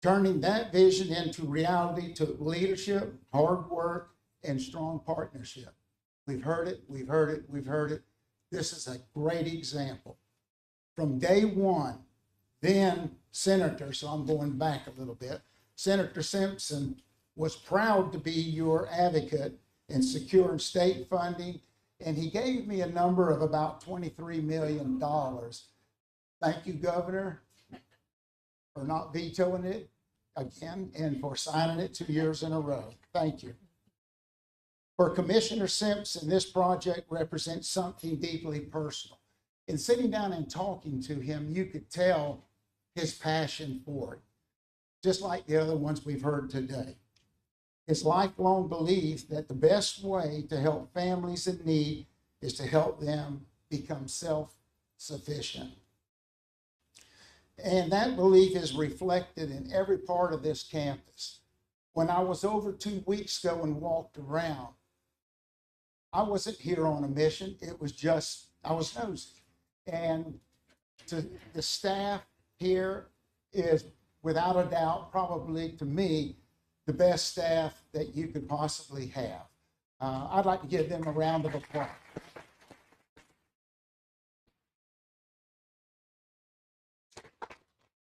Turning that vision into reality took leadership, hard work, and strong partnership. We've heard it, we've heard it, we've heard it. This is a great example. From day one, then Senator, so I'm going back a little bit, Senator Simpson was proud to be your advocate in securing state funding, and he gave me a number of about $23 million. Thank you, Governor, for not vetoing it again and for signing it 2 years in a row. Thank you. For Commissioner Simpson, this project represents something deeply personal. In sitting down and talking to him, you could tell his passion for it, just like the other ones we've heard today. His lifelong belief that the best way to help families in need is to help them become self-sufficient. And that belief is reflected in every part of this campus. When I was over 2 weeks ago and walked around, I wasn't here on a mission. It was just, I was nosy. And to the staff here is, without a doubt, probably to me, the best staff that you could possibly have. I'd like to give them a round of applause.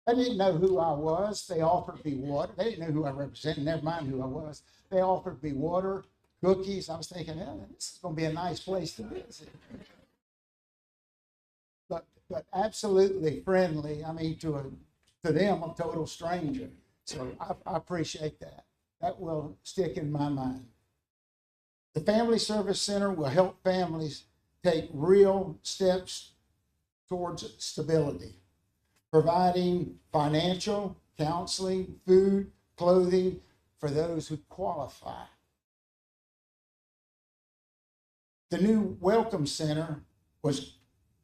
They didn't know who I was. They offered me water. They didn't know who I represented, never mind who I was. They offered me water, cookies. I was thinking, oh, this is going to be a nice place to visit. But absolutely friendly. I mean, to them, a total stranger. So I appreciate that. That will stick in my mind. The Family Service Center will help families take real steps towards stability, providing financial, counseling, food, clothing for those who qualify. The new Welcome Center was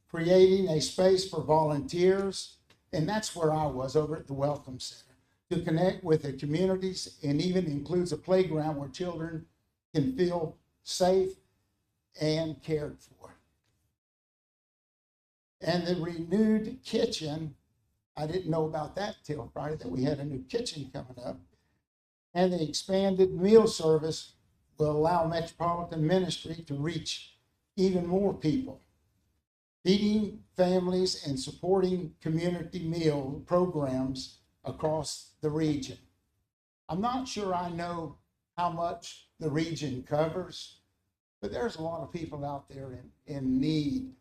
creating a space for volunteers, and that's where I was, over at the Welcome Center, to connect with the communities, and even includes a playground where children can feel safe and cared for. And the renewed kitchen, I didn't know about that till Friday, that we had a new kitchen coming up. And the expanded meal service will allow Metropolitan Ministry to reach even more people, feeding families and supporting community meal programs across the region. I'm not sure I know how much the region covers, but there's a lot of people out there in need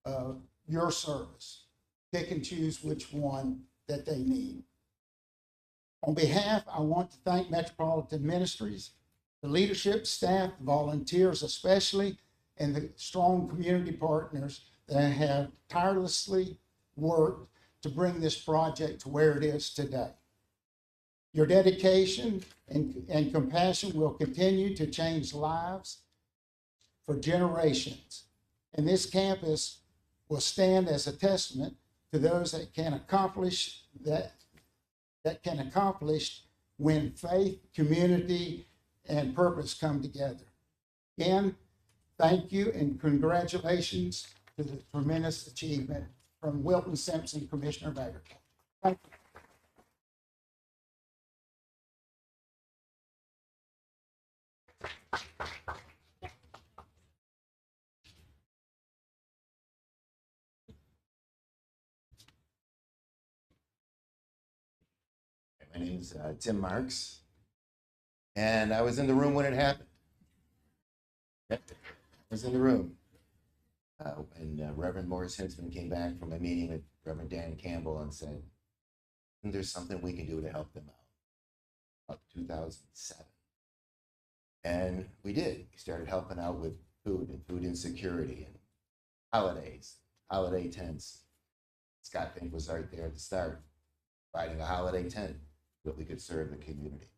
of your service. Pick and choose which one that they need. On behalf, I want to thank Metropolitan Ministries, the leadership, staff, volunteers especially, and the strong community partners that have tirelessly worked to bring this project to where it is today. Your dedication and compassion will continue to change lives for generations. And this campus will stand as a testament to those that can accomplish when faith, community, and purpose come together. Again, thank you and congratulations to the tremendous achievement from Wilton Simpson, Commissioner of Agriculture. Thank you. My name is Tim Marks, and I was in the room when it happened. Yep, I was in the room when Reverend Morris Hinsman came back from a meeting with Reverend Dan Campbell and said, "Isn't there something we can do to help them out?" About 2007. And we did. We started helping out with food and food insecurity and holidays, holiday tents. Scott Fink was right there at the start, providing a holiday tent that we could serve the community.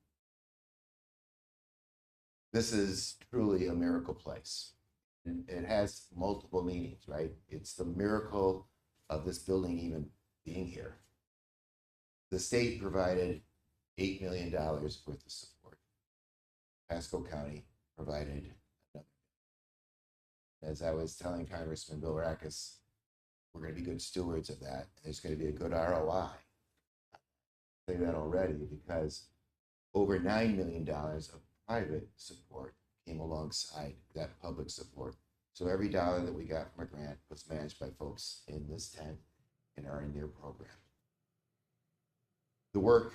This is truly a miracle place. It has multiple meanings, right? It's the miracle of this building even being here. The state provided $8 million worth of support. Pasco County provided another. As I was telling Congressman Bill Rackus, we're going to be good stewards of that. There's going to be a good ROI. Say that already because over $9 million of private support came alongside that public support. So every dollar that we got from a grant was managed by folks in this tent and are in their program. The work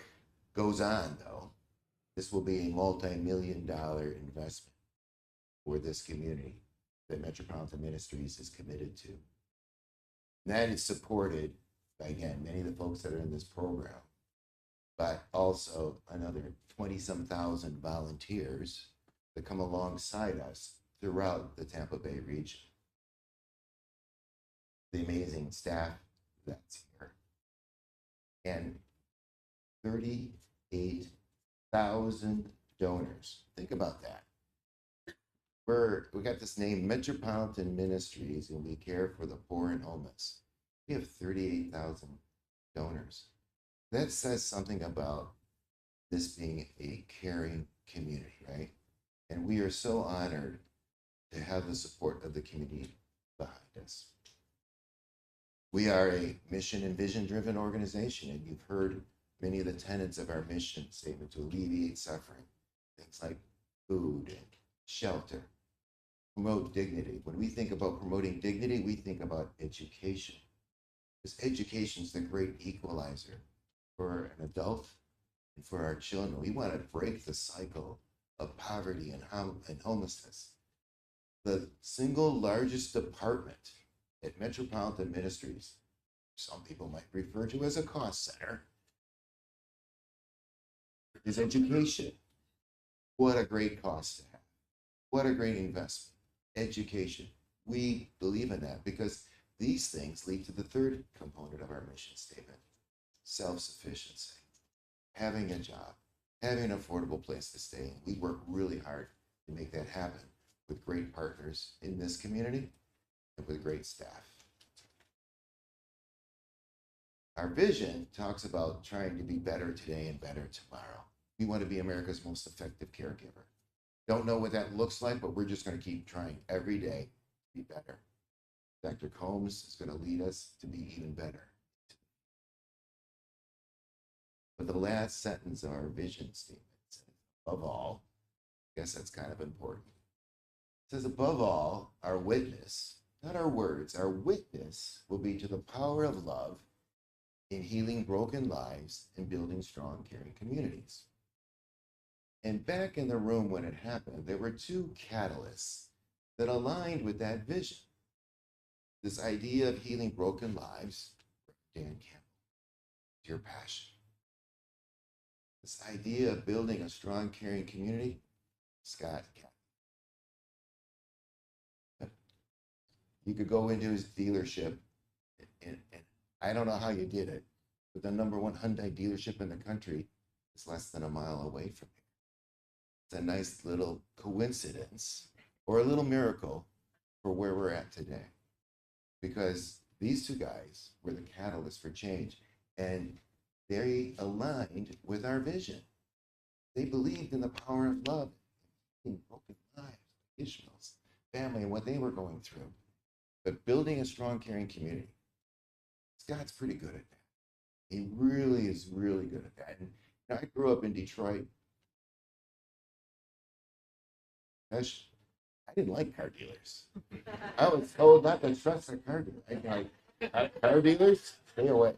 goes on though. This will be a multi-million-dollar investment for this community that Metropolitan Ministries is committed to. And that is supported by, again, many of the folks that are in this program, but also another 20-some thousand volunteers that come alongside us throughout the Tampa Bay region. The amazing staff that's here. And 38,000 donors. Think about that. We got this name, Metropolitan Ministries, and we care for the poor and homeless. We have 38,000 donors. That says something about this being a caring community, right? And we are so honored to have the support of the community behind us. We are a mission and vision driven organization, and you've heard many of the tenets of our mission statement: to alleviate suffering, things like food and shelter, promote dignity. When we think about promoting dignity, we think about education. Because education is the great equalizer for an adult and for our children. We want to break the cycle of poverty and homelessness. The single largest department at Metropolitan Ministries, some people might refer to as a cost center, is education. What a great cost to have. What a great investment. Education. We believe in that because these things lead to the third component of our mission statement: self-sufficiency. Having a job, having an affordable place to stay. We work really hard to make that happen with great partners in this community and with great staff. Our vision talks about trying to be better today and better tomorrow. We want to be America's most effective caregiver. Don't know what that looks like, but we're just going to keep trying every day to be better. Dr. Combs is going to lead us to be even better. But the last sentence of our vision statement says, above all, I guess that's kind of important. It says, above all, our witness, not our words, our witness will be to the power of love in healing broken lives and building strong, caring communities. And back in the room when it happened, there were two catalysts that aligned with that vision. This idea of healing broken lives, Dan Campbell, your passion. This idea of building a strong, caring community, Scott Campbell. You could go into his dealership, and I don't know how you did it, but the #1 Hyundai dealership in the country is less than a mile away from here. It's a nice little coincidence or a little miracle for where we're at today. Because these two guys were the catalyst for change, and they aligned with our vision. They believed in the power of love, in broken lives, Ishmael's family and what they were going through. But building a strong, caring community, Scott's pretty good at that. He really is really good at that. And I grew up in Detroit. I didn't like car dealers. I was told not to trust a car dealer. I'm like, car dealers, stay away.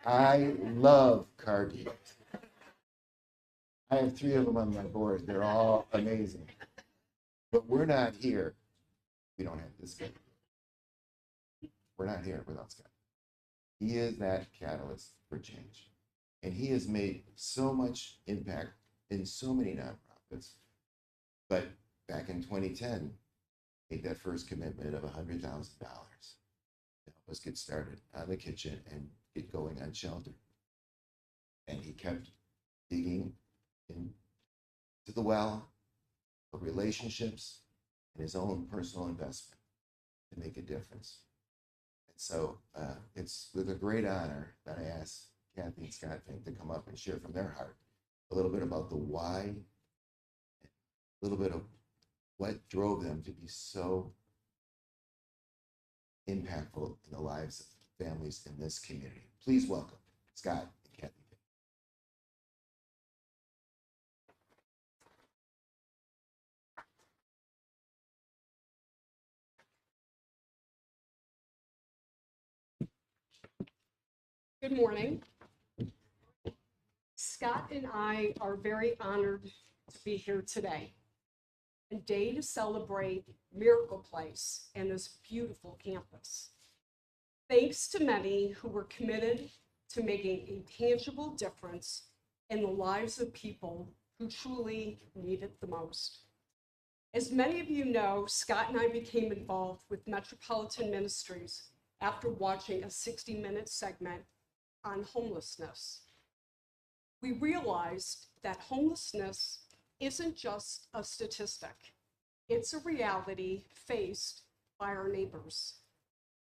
I love car dealers. I have 3 of them on my board. They're all amazing. But we're not here. We don't have this guy. We're not here without Scott. He is that catalyst for change. And he has made so much impact in so many nonprofits. But back in 2010, made that first commitment of $100,000 to help us get started on the kitchen and get going on shelter. And he kept digging into the well of relationships and his own personal investment to make a difference. And so it's with a great honor that I asked Kathy and Scott to come up and share from their heart a little bit about the why, a little bit of what drove them to be so impactful in the lives of families in this community. Please welcome Scott and Kathy. Good morning. Scott and I are very honored to be here today, a day to celebrate Miracle Place and this beautiful campus. Thanks to many who were committed to making a tangible difference in the lives of people who truly need it the most. As many of you know, Scott and I became involved with Metropolitan Ministries after watching a 60-minute segment on homelessness. We realized that homelessness isn't just a statistic. It's a reality faced by our neighbors,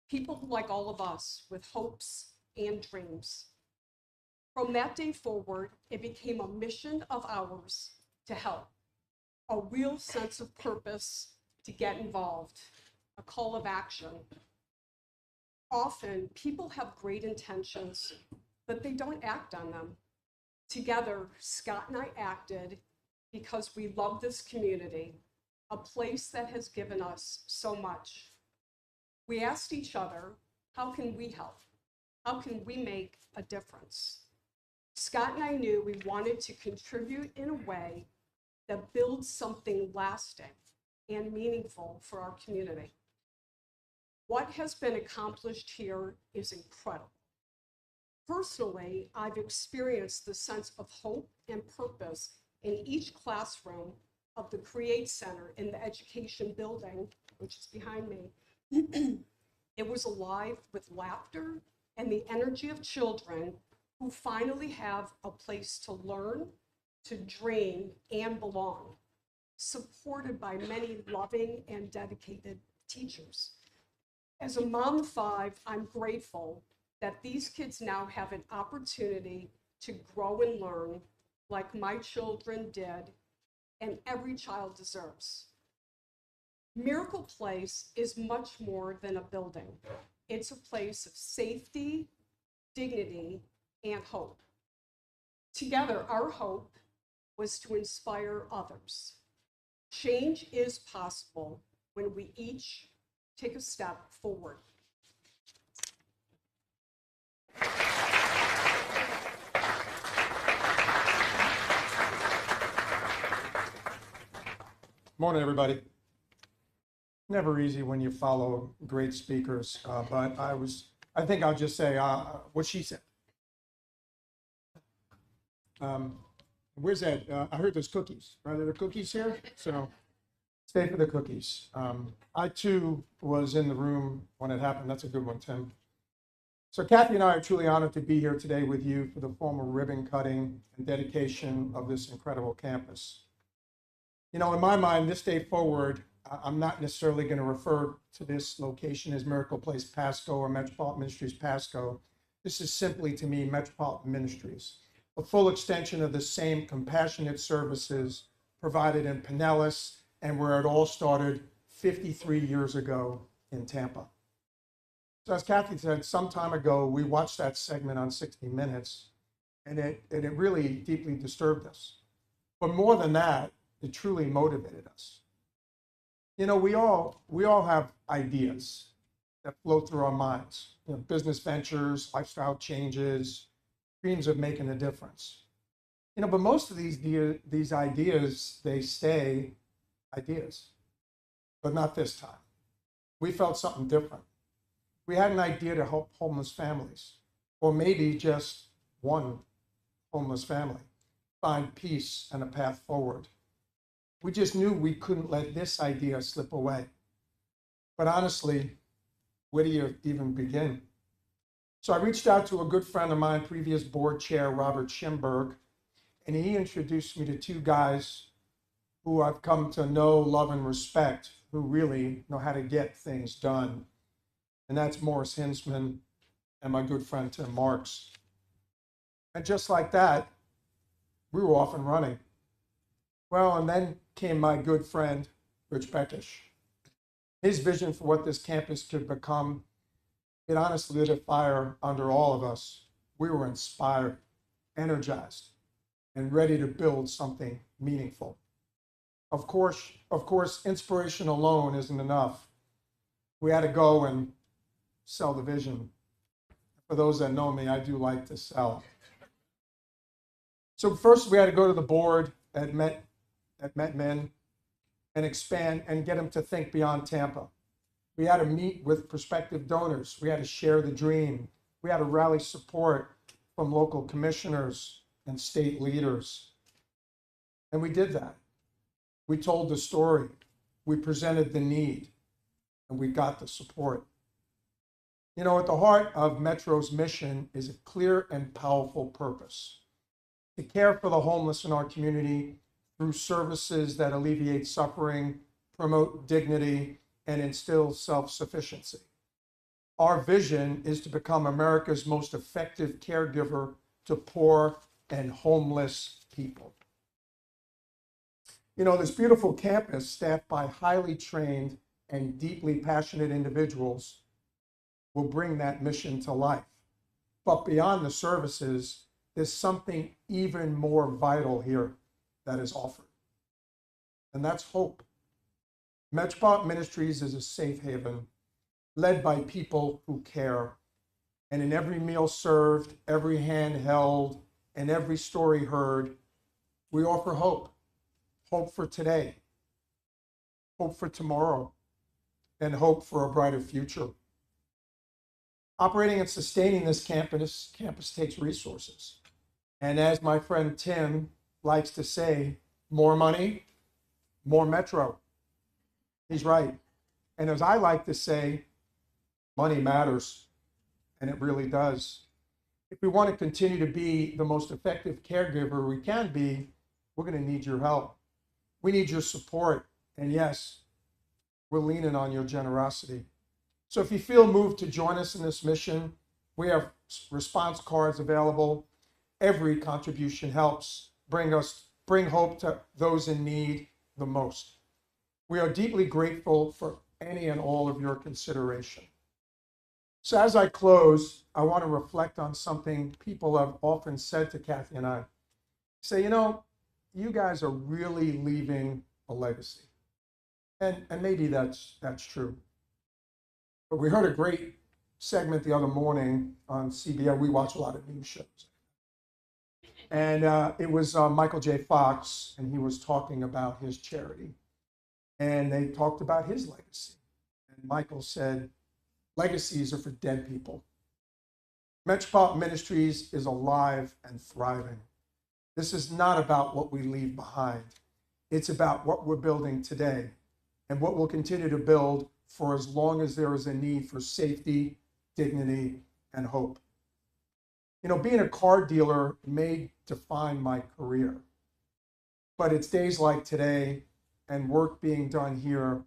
people like all of us with hopes and dreams. From that day forward, it became a mission of ours to help, a real sense of purpose to get involved, a call of action. Often, people have great intentions, but they don't act on them. Together, Scott and I acted because we love this community, a place that has given us so much. We asked each other, how can we help? How can we make a difference? Scott and I knew we wanted to contribute in a way that builds something lasting and meaningful for our community. What has been accomplished here is incredible. Personally, I've experienced the sense of hope and purpose in each classroom of the Create Center in the education building, which is behind me. It was alive with laughter and the energy of children who finally have a place to learn, to dream, and belong, supported by many loving and dedicated teachers. As a mom of 5, I'm grateful that these kids now have an opportunity to grow and learn like my children did, and every child deserves. Miracle Place is much more than a building. It's a place of safety, dignity, and hope. Together, our hope was to inspire others. Change is possible when we each take a step forward. Morning, everybody. Never easy when you follow great speakers, but I think I'll just say what she said. Where's Ed? I heard there's cookies. Are there cookies here? So stay for the cookies. I too was in the room when it happened. That's a good one, Tim. So Kathy and I are truly honored to be here today with you for the formal ribbon cutting and dedication of this incredible campus. You know, in my mind, this day forward, I'm not necessarily going to refer to this location as Miracle Place Pasco or Metropolitan Ministries Pasco. This is simply, to me, Metropolitan Ministries. a full extension of the same compassionate services provided in Pinellas and where it all started 53 years ago in Tampa. So as Kathy said, some time ago, we watched that segment on 60 Minutes, and it really deeply disturbed us. But more than that, it truly motivated us. You know, we all have ideas that flow through our minds, you know, business ventures, lifestyle changes, dreams of making a difference. You know, but most of these ideas, they stay ideas, but not this time. We felt something different. We had an idea to help homeless families, or maybe just one homeless family, find peace and a path forward. We just knew we couldn't let this idea slip away. But honestly, where do you even begin? So I reached out to a good friend of mine, previous board chair, Robert Schimberg, and he introduced me to two guys who I've come to know, love, and respect, who really know how to get things done. And that's Morris Hinsman and my good friend, Tim Marks. And just like that, we were off and running. Well, and then came my good friend, Rich Beckish. His vision for what this campus could become, it honestly lit a fire under all of us. We were inspired, energized, and ready to build something meaningful. Of course, inspiration alone isn't enough. We had to go and sell the vision. For those that know me, I do like to sell. So first we had to go to the board at MetMin and expand and get them to think beyond Tampa. We had to meet with prospective donors. We had to share the dream. We had to rally support from local commissioners and state leaders. And we did that. We told the story. We presented the need, and we got the support. You know, at the heart of Metro's mission is a clear and powerful purpose: to care for the homeless in our community through services that alleviate suffering, promote dignity, and instill self-sufficiency. Our vision is to become America's most effective caregiver to poor and homeless people. You know, this beautiful campus, staffed by highly trained and deeply passionate individuals, will bring that mission to life. But beyond the services, there's something even more vital here that is offered, and that's hope. Metropolitan Ministries is a safe haven led by people who care. And in every meal served, every hand held, and every story heard, we offer hope. Hope for today, hope for tomorrow, and hope for a brighter future. Operating and sustaining this campus takes resources. And as my friend Tim likes to say, more money, more Metro. He's right. And as I like to say, money matters, and it really does. If we want to continue to be the most effective caregiver we can be, we're going to need your help. We need your support. And yes, we're leaning on your generosity. So if you feel moved to join us in this mission, we have response cards available. Every contribution helps bring hope to those in need the most. We are deeply grateful for any and all of your consideration. So as I close, I want to reflect on something people have often said to Kathy and I. Say, you know, you guys are really leaving a legacy. And maybe that's true. But we heard a great segment the other morning on CBS. We watch a lot of news shows. And it was Michael J. Fox, and he was talking about his charity. And they talked about his legacy. And Michael said, legacies are for dead people. Metropolitan Ministries is alive and thriving. This is not about what we leave behind. It's about what we're building today and what we'll continue to build for as long as there is a need for safety, dignity, and hope. You know, being a car dealer may define my career, but it's days like today and work being done here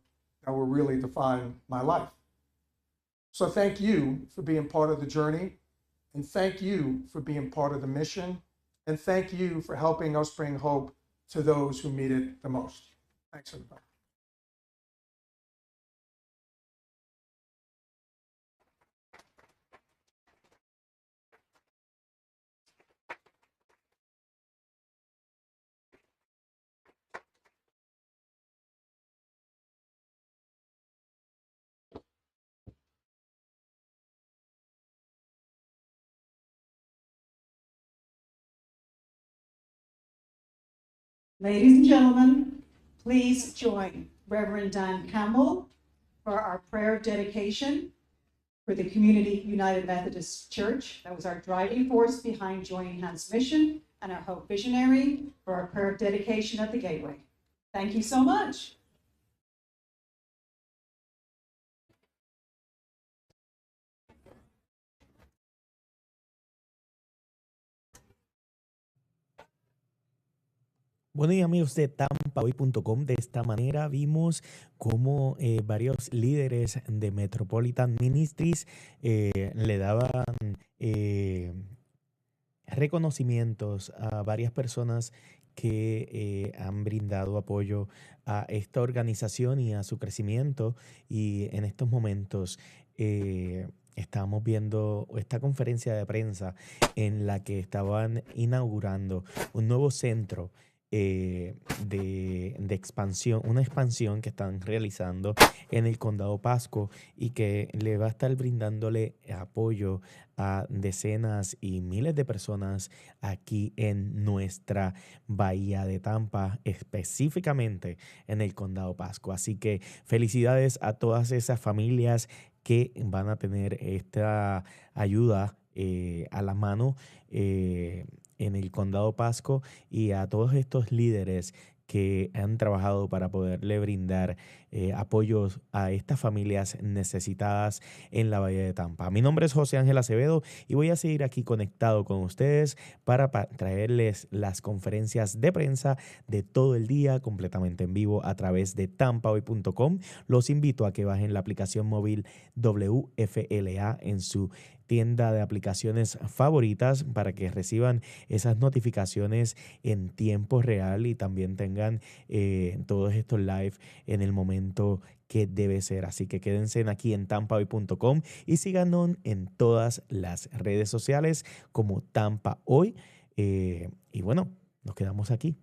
that will really define my life. So thank you for being part of the journey, and thank you for being part of the mission, And thank you for helping us bring hope to those who need it the most. Thanks, everybody. Ladies and gentlemen, please join Reverend Don Campbell for our prayer of dedication for the Community United Methodist Church. That was our driving force behind joining Hans' mission and our Hope Visionary for our prayer of dedication at the Gateway. Thank you so much. Bueno, y amigos de tampahoy.com, de esta manera vimos cómo varios líderes de Metropolitan Ministries le daban reconocimientos a varias personas que han brindado apoyo a esta organización y a su crecimiento. Y en estos momentos estábamos viendo esta conferencia de prensa en la que estaban inaugurando un nuevo centro de expansión, una expansión que están realizando en el Condado Pasco y que le va a estar brindándole apoyo a decenas y miles de personas aquí en nuestra bahía de Tampa, específicamente en el Condado Pasco. Así que felicidades a todas esas familias que van a tener esta ayuda a la mano en el Condado Pasco, y a todos estos líderes que han trabajado para poderle brindar apoyos a estas familias necesitadas en la Bahía de Tampa. Mi nombre es José Ángel Acevedo y voy a seguir aquí conectado con ustedes para traerles las conferencias de prensa de todo el día completamente en vivo a través de tampahoy.com. Los invito a que bajen la aplicación móvil WFLA en su tienda de aplicaciones favoritas para que reciban esas notificaciones en tiempo real y también tengan todos estos live en el momento que debe ser. Así que quédense aquí en tampahoy.com y síganos en todas las redes sociales como Tampa Hoy. Y bueno, nos quedamos aquí.